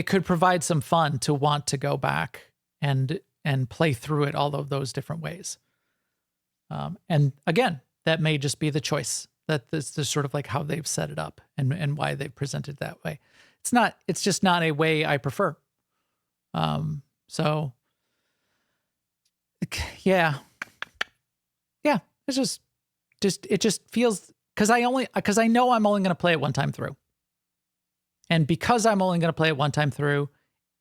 could provide some fun to want to go back and play through it all of those different ways. And again, that may just be the choice. That this is sort of how they've set it up and why they've presented it that way. It's just not a way I prefer. So yeah, it's it just feels, because I know I'm only going to play it one time through. And because I'm only going to play it one time through,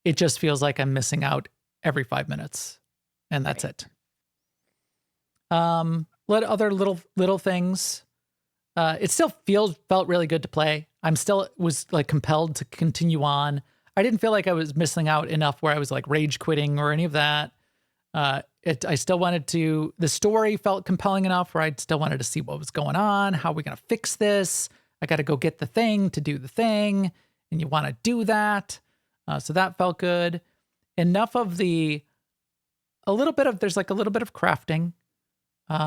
it just feels like I'm missing out every 5 minutes, and that's it. Let other little things. It still felt really good to play. I'm still was compelled to continue on. I didn't feel like I was missing out enough where I was like rage quitting or any of that. I still wanted to, the story felt compelling enough where I still wanted to see what was going on. How are we going to fix this? I got to go get the thing to do the thing. And you want to do that. So that felt good. Enough of there's like a little bit of crafting.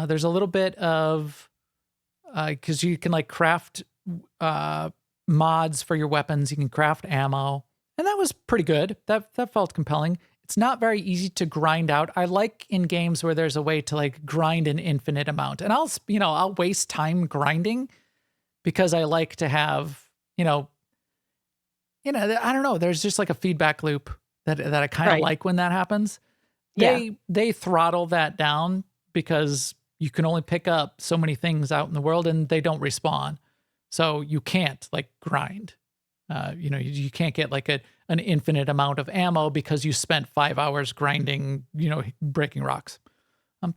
There's a little bit of, cause you can like craft, mods for your weapons. You can craft ammo, and that was pretty good. That felt compelling. It's not very easy to grind out. I like in games where there's a way to like grind an infinite amount, and I'll waste time grinding because I like to have, I don't know. There's just like a feedback loop that I kind of like when that happens. They throttle that down because you can only pick up so many things out in the world and they don't respawn. So you can't like grind. You can't get like an infinite amount of ammo because you spent 5 hours grinding, breaking rocks.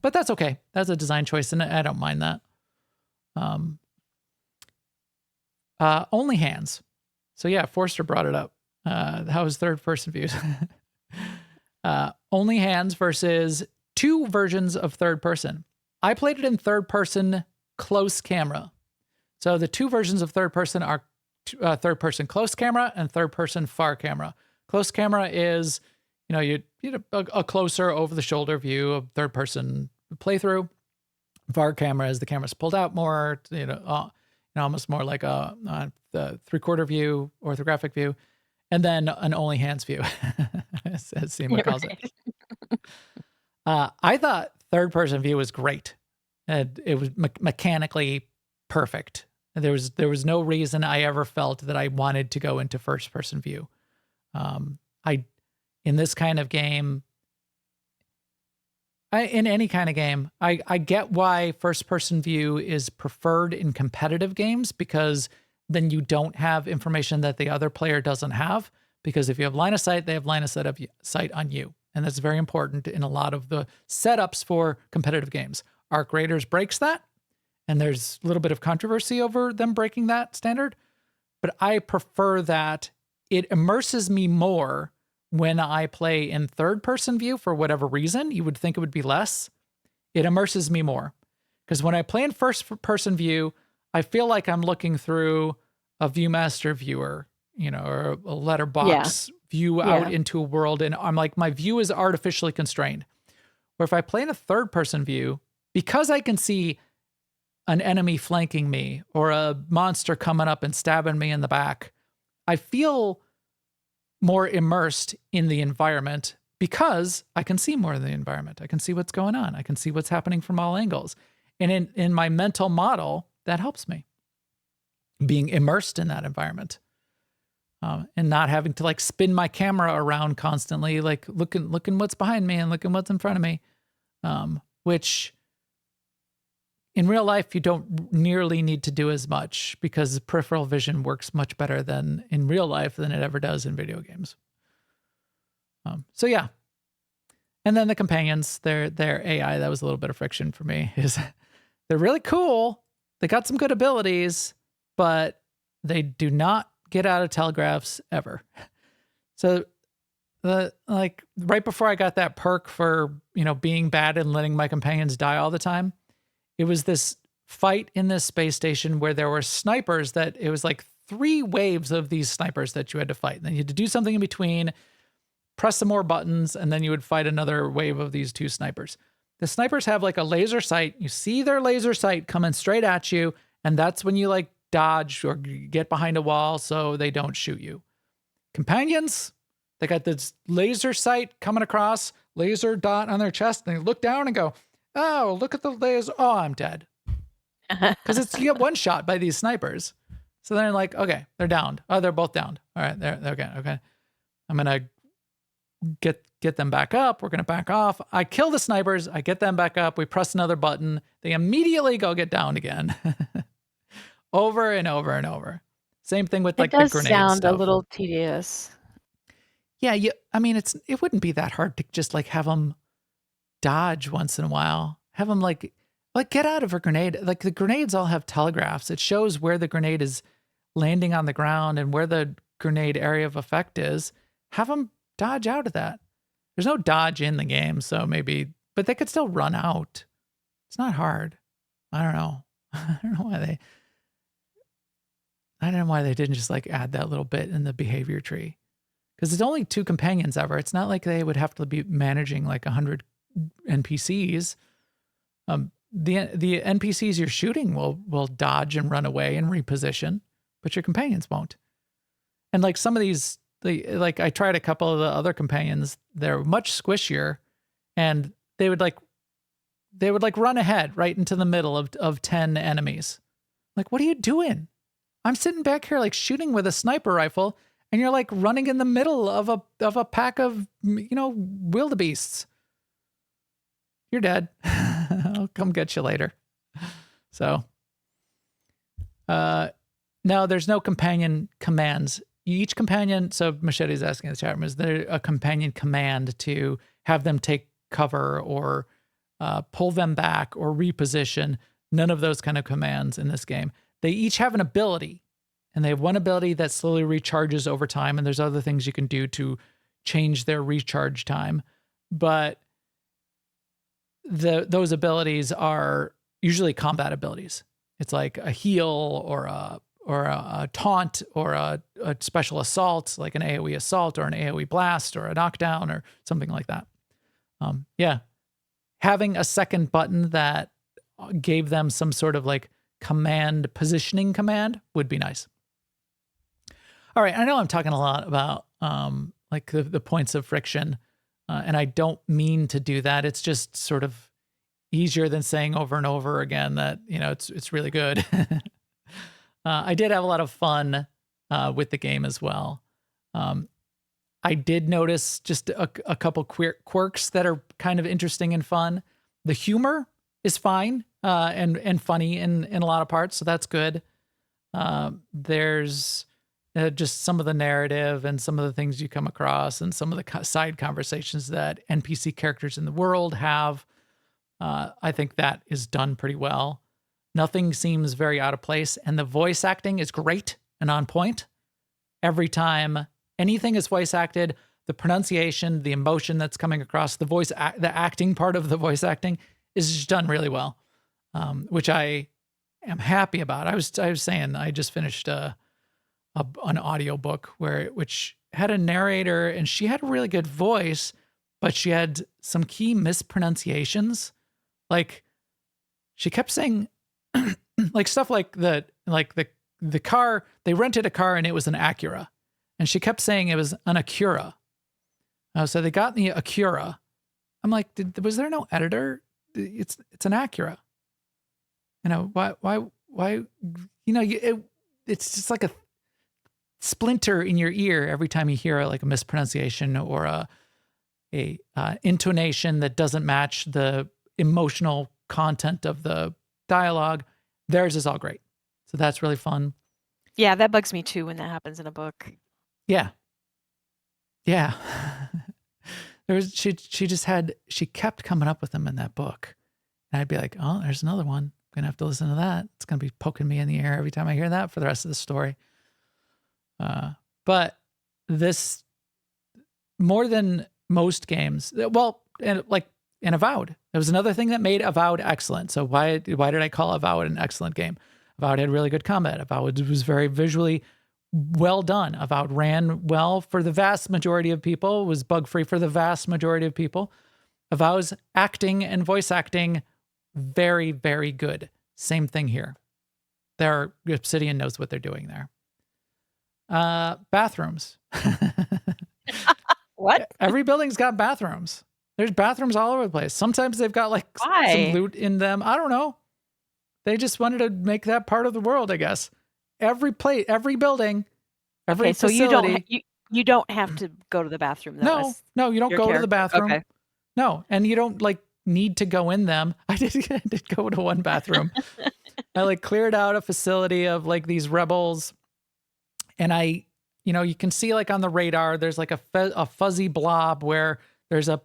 But that's okay. That's a design choice, and I don't mind that. Only hands. So yeah, Forster brought it up. How was third person views? Only hands versus two versions of third person. I played it in third person close camera. So the two versions of third person are third person close camera and third person far camera. Close camera is, a closer over the shoulder view of third person playthrough. Far camera is the camera's pulled out more, almost more like the 3/4 view, orthographic view, and then an only hands view, as Sema calls it. I thought third person view was great. It was mechanically perfect. There was no reason I ever felt that I wanted to go into first person view. In this kind of game, in any kind of game, I get why first person view is preferred in competitive games, because then you don't have information that the other player doesn't have. Because if you have line of sight, they have line of sight on you. And that's very important in a lot of the setups for competitive games. Arc Raiders breaks that, and there's a little bit of controversy over them breaking that standard. But I prefer that. It immerses me more when I play in third person view for whatever reason. You would think it would be less. It immerses me more. Because when I play in first person view, I feel like I'm looking through a Viewmaster viewer, or a letterbox view out into a world. And I'm like, my view is artificially constrained. Where if I play in a third person view, because I can see an enemy flanking me or a monster coming up and stabbing me in the back, I feel more immersed in the environment because I can see more of the environment. I can see what's going on. I can see what's happening from all angles. And in my mental model, that helps me being immersed in that environment, and not having to like spin my camera around constantly, like looking what's behind me and looking what's in front of me, which in real life, you don't nearly need to do as much because peripheral vision works much better than in real life than it ever does in video games. So yeah. And then the companions, their AI, that was a little bit of friction for me, is they're really cool. They got some good abilities, but they do not get out of telegraphs ever. So right before I got that perk for, being bad and letting my companions die all the time, it was this fight in this space station where there were snipers that it was like 3 waves of these snipers that you had to fight. And then you had to do something in between, press some more buttons, and then you would fight another wave of these 2 snipers. The snipers have like a laser sight. You see their laser sight coming straight at you. And that's when you like dodge or get behind a wall so they don't shoot you. Companions, they got this laser sight coming across, laser dot on their chest. And they look down and go, oh, look at the laser. Oh, I'm dead. Because you get one shot by these snipers. So they're like, okay, they're downed. Oh, they're both downed. All right, they're okay. I'm going to get them back up. We're going to back off. I kill the snipers. I get them back up. We press another button. They immediately go get down again. Over and over and over. Same thing with like the grenade sound stuff. A little tedious. Yeah, it wouldn't be that hard to just like have them dodge once in a while. Have them like get out of a grenade. Like the grenades all have telegraphs. It shows where the grenade is landing on the ground and where the grenade area of effect is, have them dodge out of that. There's no dodge in the game, so maybe, but they could still run out. It's not hard. I don't know. I don't know why they didn't just like add that little bit in the behavior tree. Because it's only 2 companions ever. It's not like they would have to be managing like 100 NPCs. The NPCs you're shooting will dodge and run away and reposition, but your companions won't. And like some of these, like I tried a couple of the other companions, they're much squishier, and they would like run ahead right into the middle of 10 enemies. Like, what are you doing? I'm sitting back here like shooting with a sniper rifle, and you're like running in the middle of a pack of, wildebeests. You're dead. I'll come get you later. So, no, there's no companion commands. Each companion, so Machete's asking in the chat room, is there a companion command to have them take cover or pull them back or reposition? None of those kind of commands in this game. They each have an ability, and they have one ability that slowly recharges over time, and there's other things you can do to change their recharge time. But those abilities are usually combat abilities. It's like a heal or a taunt or a special assault, like an AoE assault or an AoE blast or a knockdown or something like that. Yeah. Having a second button that gave them some sort of like command positioning command would be nice. All right. I know I'm talking a lot about like the points of friction, and I don't mean to do that. It's just sort of easier than saying over and over again that, it's really good. I did have a lot of fun with the game as well. I did notice just a couple quirks that are kind of interesting and fun. The humor is fine and funny in a lot of parts, so that's good. There's just some of the narrative and some of the things you come across and some of the side conversations that NPC characters in the world have. I think that is done pretty well. Nothing seems very out of place, and the voice acting is great and on point. Every time anything is voice acted, the pronunciation, the emotion that's coming across, the acting part of the voice acting is just done really well, which I am happy about. I was saying I just finished an audiobook which had a narrator, and she had a really good voice, but she had some key mispronunciations. Like she kept saying like stuff like the car, they rented a car and it was an Acura, and she kept saying it was an Acura. So they got the Acura. I'm like, was there no editor? It's an Acura. Why? It's just like a splinter in your ear every time you hear like a mispronunciation or a intonation that doesn't match the emotional content of the dialogue. Theirs is all great. So that's really fun. Yeah, that bugs me too when that happens in a book. Yeah. Yeah. She kept coming up with them in that book. And I'd be like, oh, there's another one. I'm going to have to listen to that. It's going to be poking me in the ear every time I hear that for the rest of the story. But this, more than most games, well, and like in Avowed, there was another thing that made Avowed excellent. So why did I call Avowed an excellent game? Avowed had really good combat. Avowed was very visually well done. Avowed ran well for the vast majority of people, was bug-free for the vast majority of people. Avowed's acting and voice acting, very, very good. Same thing here. Obsidian knows what they're doing there. Bathrooms. What? Every building's got bathrooms. There's bathrooms all over the place. Sometimes they've got like some loot in them. I don't know. They just wanted to make that part of the world, I guess. Every building, every facility. So you don't have to go to the bathroom though. No, you don't go to the bathroom. Okay. No, and you don't like need to go in them. I did go to one bathroom. I like cleared out a facility of like these rebels, and you can see like on the radar, there's like a fuzzy blob where there's an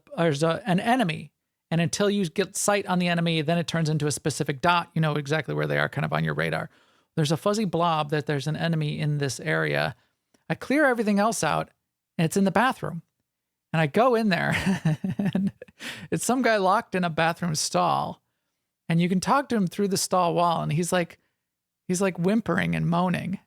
enemy, and until you get sight on the enemy, then it turns into a specific dot. You know exactly where they are, kind of on your radar. There's a fuzzy blob that there's an enemy in this area. I clear everything else out, and it's in the bathroom. And I go in there, and it's some guy locked in a bathroom stall, and you can talk to him through the stall wall, and he's like whimpering and moaning.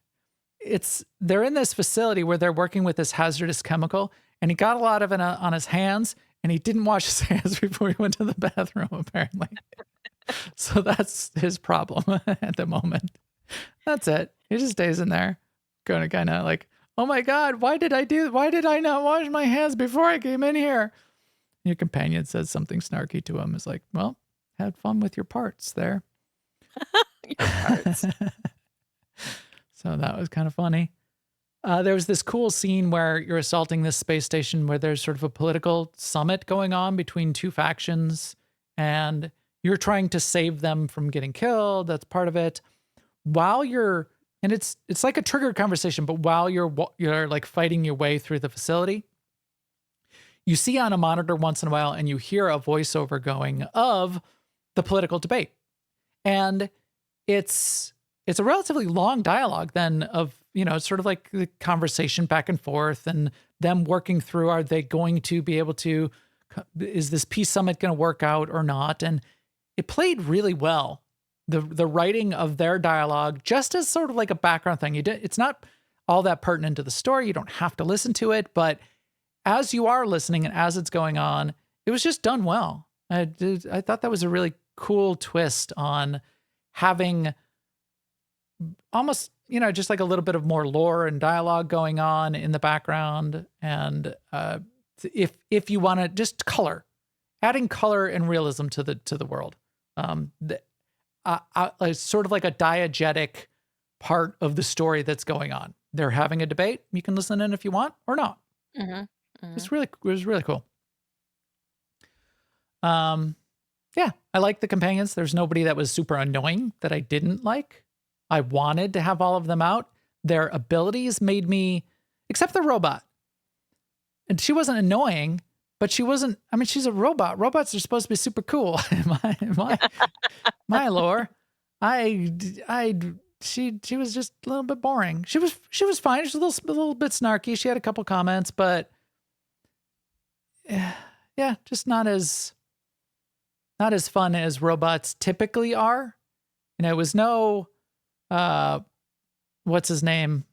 They're in this facility where they're working with this hazardous chemical, and he got a lot of it on his hands, and he didn't wash his hands before he went to the bathroom, apparently. So that's his problem at the moment. That's it. He just stays in there, going to kind of like, oh my God, why did I not wash my hands before I came in here? Your companion says something snarky to him. Is like, well, had fun with your parts there. Your parts. So that was kind of funny. There was this cool scene where you're assaulting this space station where there's sort of a political summit going on between two factions, and you're trying to save them from getting killed. That's part of it. And it's like a triggered conversation, but while you're like fighting your way through the facility, you see on a monitor once in a while, and you hear a voiceover going of the political debate. And it's a relatively long dialogue then of, sort of like the conversation back and forth and them working through, are they going to be able to, is this peace summit going to work out or not? And it played really well. The writing of their dialogue, just as sort of like a background thing. It's not all that pertinent to the story. You don't have to listen to it, but as you are listening and as it's going on, it was just done well. I thought that was a really cool twist on having almost, just like a little bit of more lore and dialogue going on in the background. And if you want to just adding color and realism to the world. Sort of like a diegetic part of the story that's going on. They're having a debate. You can listen in if you want or not. Mm-hmm. Mm-hmm. It was really cool. Yeah, I like the companions. There's nobody that was super annoying that I didn't like. I wanted to have all of them out. Their abilities made me, except the robot. And she wasn't annoying, but she wasn't, she's a robot. Robots are supposed to be super cool. My lore. She was just a little bit boring. She was fine. She was a little bit snarky. She had a couple comments, but yeah, just not as fun as robots typically are. It was no, what's his name?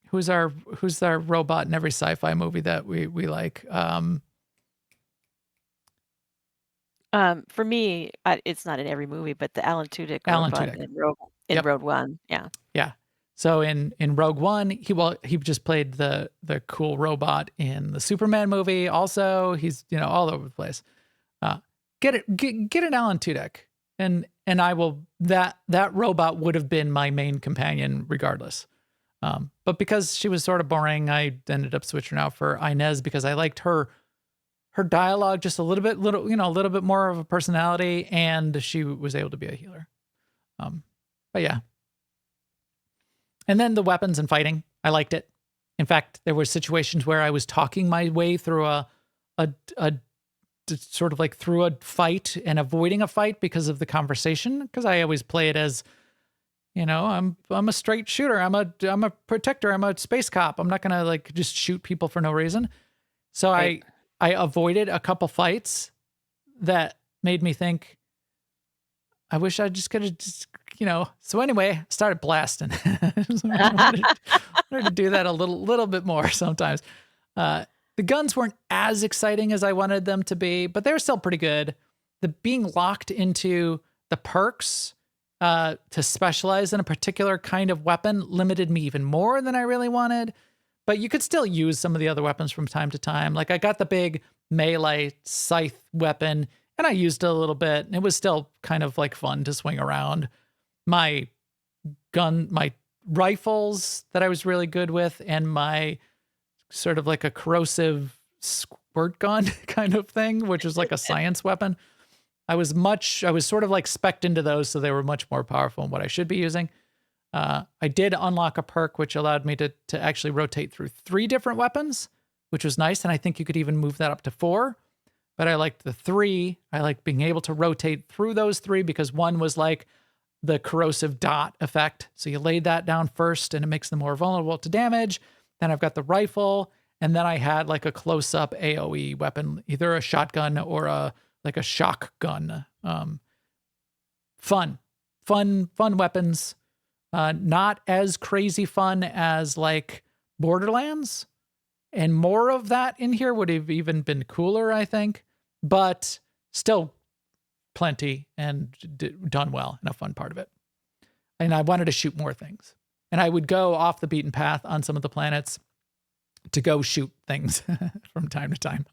Who's our robot in every sci-fi movie that we like? For me, it's not in every movie, but the Alan Tudyk robot in Rogue One. Yeah. Yeah. So in Rogue One, he just played the cool robot in the Superman movie. Also, he's all over the place. Get an Alan Tudyk, and I will that robot would have been my main companion regardless. But because she was sort of boring, I ended up switching out for Inez because I liked her dialogue just a little bit more of a personality, and she was able to be a healer. But yeah. And then the weapons and fighting, I liked it. In fact, there were situations where I was talking my way through a sort of like through a fight and avoiding a fight because of the conversation. Because I always play it as, I'm a straight shooter. I'm a protector. I'm a space cop. I'm not gonna like just shoot people for no reason. So right. I avoided a couple fights that made me think, I wish I just could have so anyway, I started blasting. I wanted to do that a little bit more sometimes. The guns weren't as exciting as I wanted them to be, but they were still pretty good. The being locked into the perks to specialize in a particular kind of weapon limited me even more than I really wanted. But you could still use some of the other weapons from time to time. Like I got the big melee scythe weapon, and I used it a little bit, and it was still kind of like fun to swing around. My rifles that I was really good with, and my sort of like a corrosive squirt gun kind of thing, which was like a science weapon. I was sort of like spec'd into those, so they were much more powerful than what I should be using. I did unlock a perk which allowed me to actually rotate through 3 different weapons, which was nice. And I think you could even move that up to 4. But I liked the 3. I liked being able to rotate through those 3 because one was like the corrosive dot effect. So you laid that down first and it makes them more vulnerable to damage. then I've got the rifle, and then I had like a close-up AoE weapon, either a shotgun or a shock gun. Fun weapons. Not as crazy fun as like Borderlands, and more of that in here would have even been cooler, I think, but still plenty and done well and a fun part of it. And I wanted to shoot more things, and I would go off the beaten path on some of the planets to go shoot things from time to time.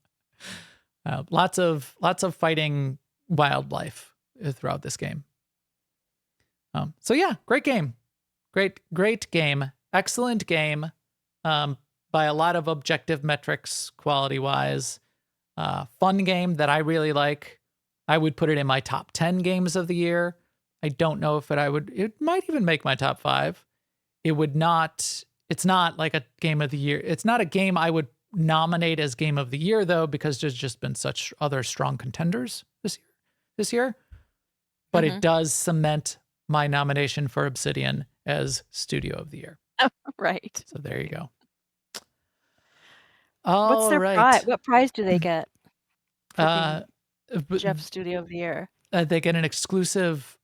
Lots of fighting wildlife throughout this game. So yeah, great game. Great game. Excellent game. By a lot of objective metrics, quality-wise. Fun game that I really like. I would put it in my top 10 games of the year. I don't know if it might even make my top 5. It's not like a game of the year. It's not a game I would nominate as game of the year, though, because there's just been such other strong contenders this year. But it does cement my nomination for Obsidian as Studio of the Year. Right. So there you go. What's their right. prize? What prize do they get for But, Jeff Studio of the Year? they get an exclusive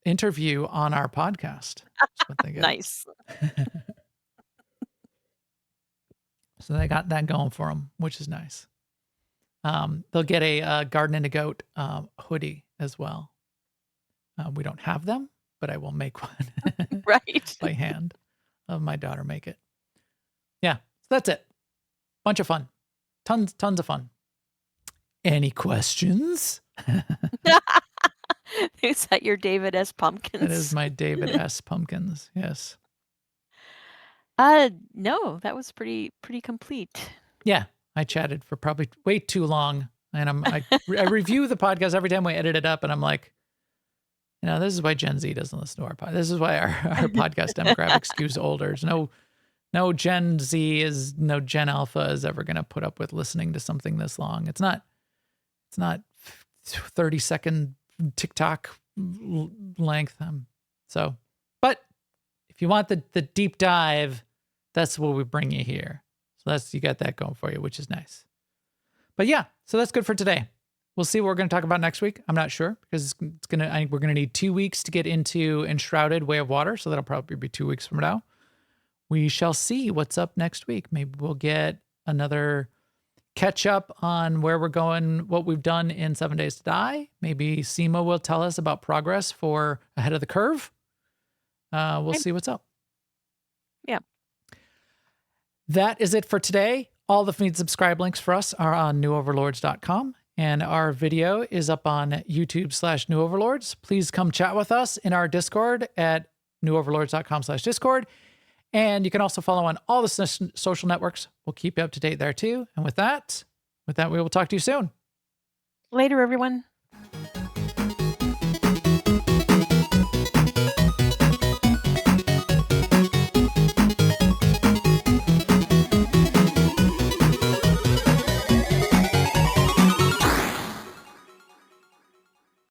interview on our podcast. That's what they get. Nice. So they got that going for them, which is nice. They'll get a Garden and a Goat hoodie as well. We don't have them, but I will make one Right. by hand. Have my daughter make it. Yeah, so that's it. Bunch of fun. Tons of fun. Any questions? Is that your David S. Pumpkins? That is my David S. Pumpkins. Yes. No, that was pretty complete. Yeah, I chatted for probably way too long, and I review the podcast every time we edit it up, and I'm like, this is why Gen Z doesn't listen to our podcast. This is why our podcast demographic skews older. No Gen Z no Gen Alpha is ever going to put up with listening to something this long. It's not 30-second TikTok length. But if you want the deep dive, that's what we bring you here. So you got that going for you, which is nice. But yeah, so that's good for today. We'll see what we're going to talk about next week. I'm not sure because I think we're going to need 2 weeks to get into Enshrouded Way of Water. So that'll probably be 2 weeks from now. We shall see what's up next week. Maybe we'll get another catch up on where we're going, what we've done in 7 Days to Die. Maybe Sema will tell us about progress for Ahead of the Curve. We'll see what's up. Yeah. That is it for today. All the feed subscribe links for us are on newoverlords.com. And our video is up on YouTube/newoverlords. Please come chat with us in our Discord at newoverlords.com/Discord. And you can also follow on all the social networks. We'll keep you up to date there too. And with that, we will talk to you soon. Later, everyone.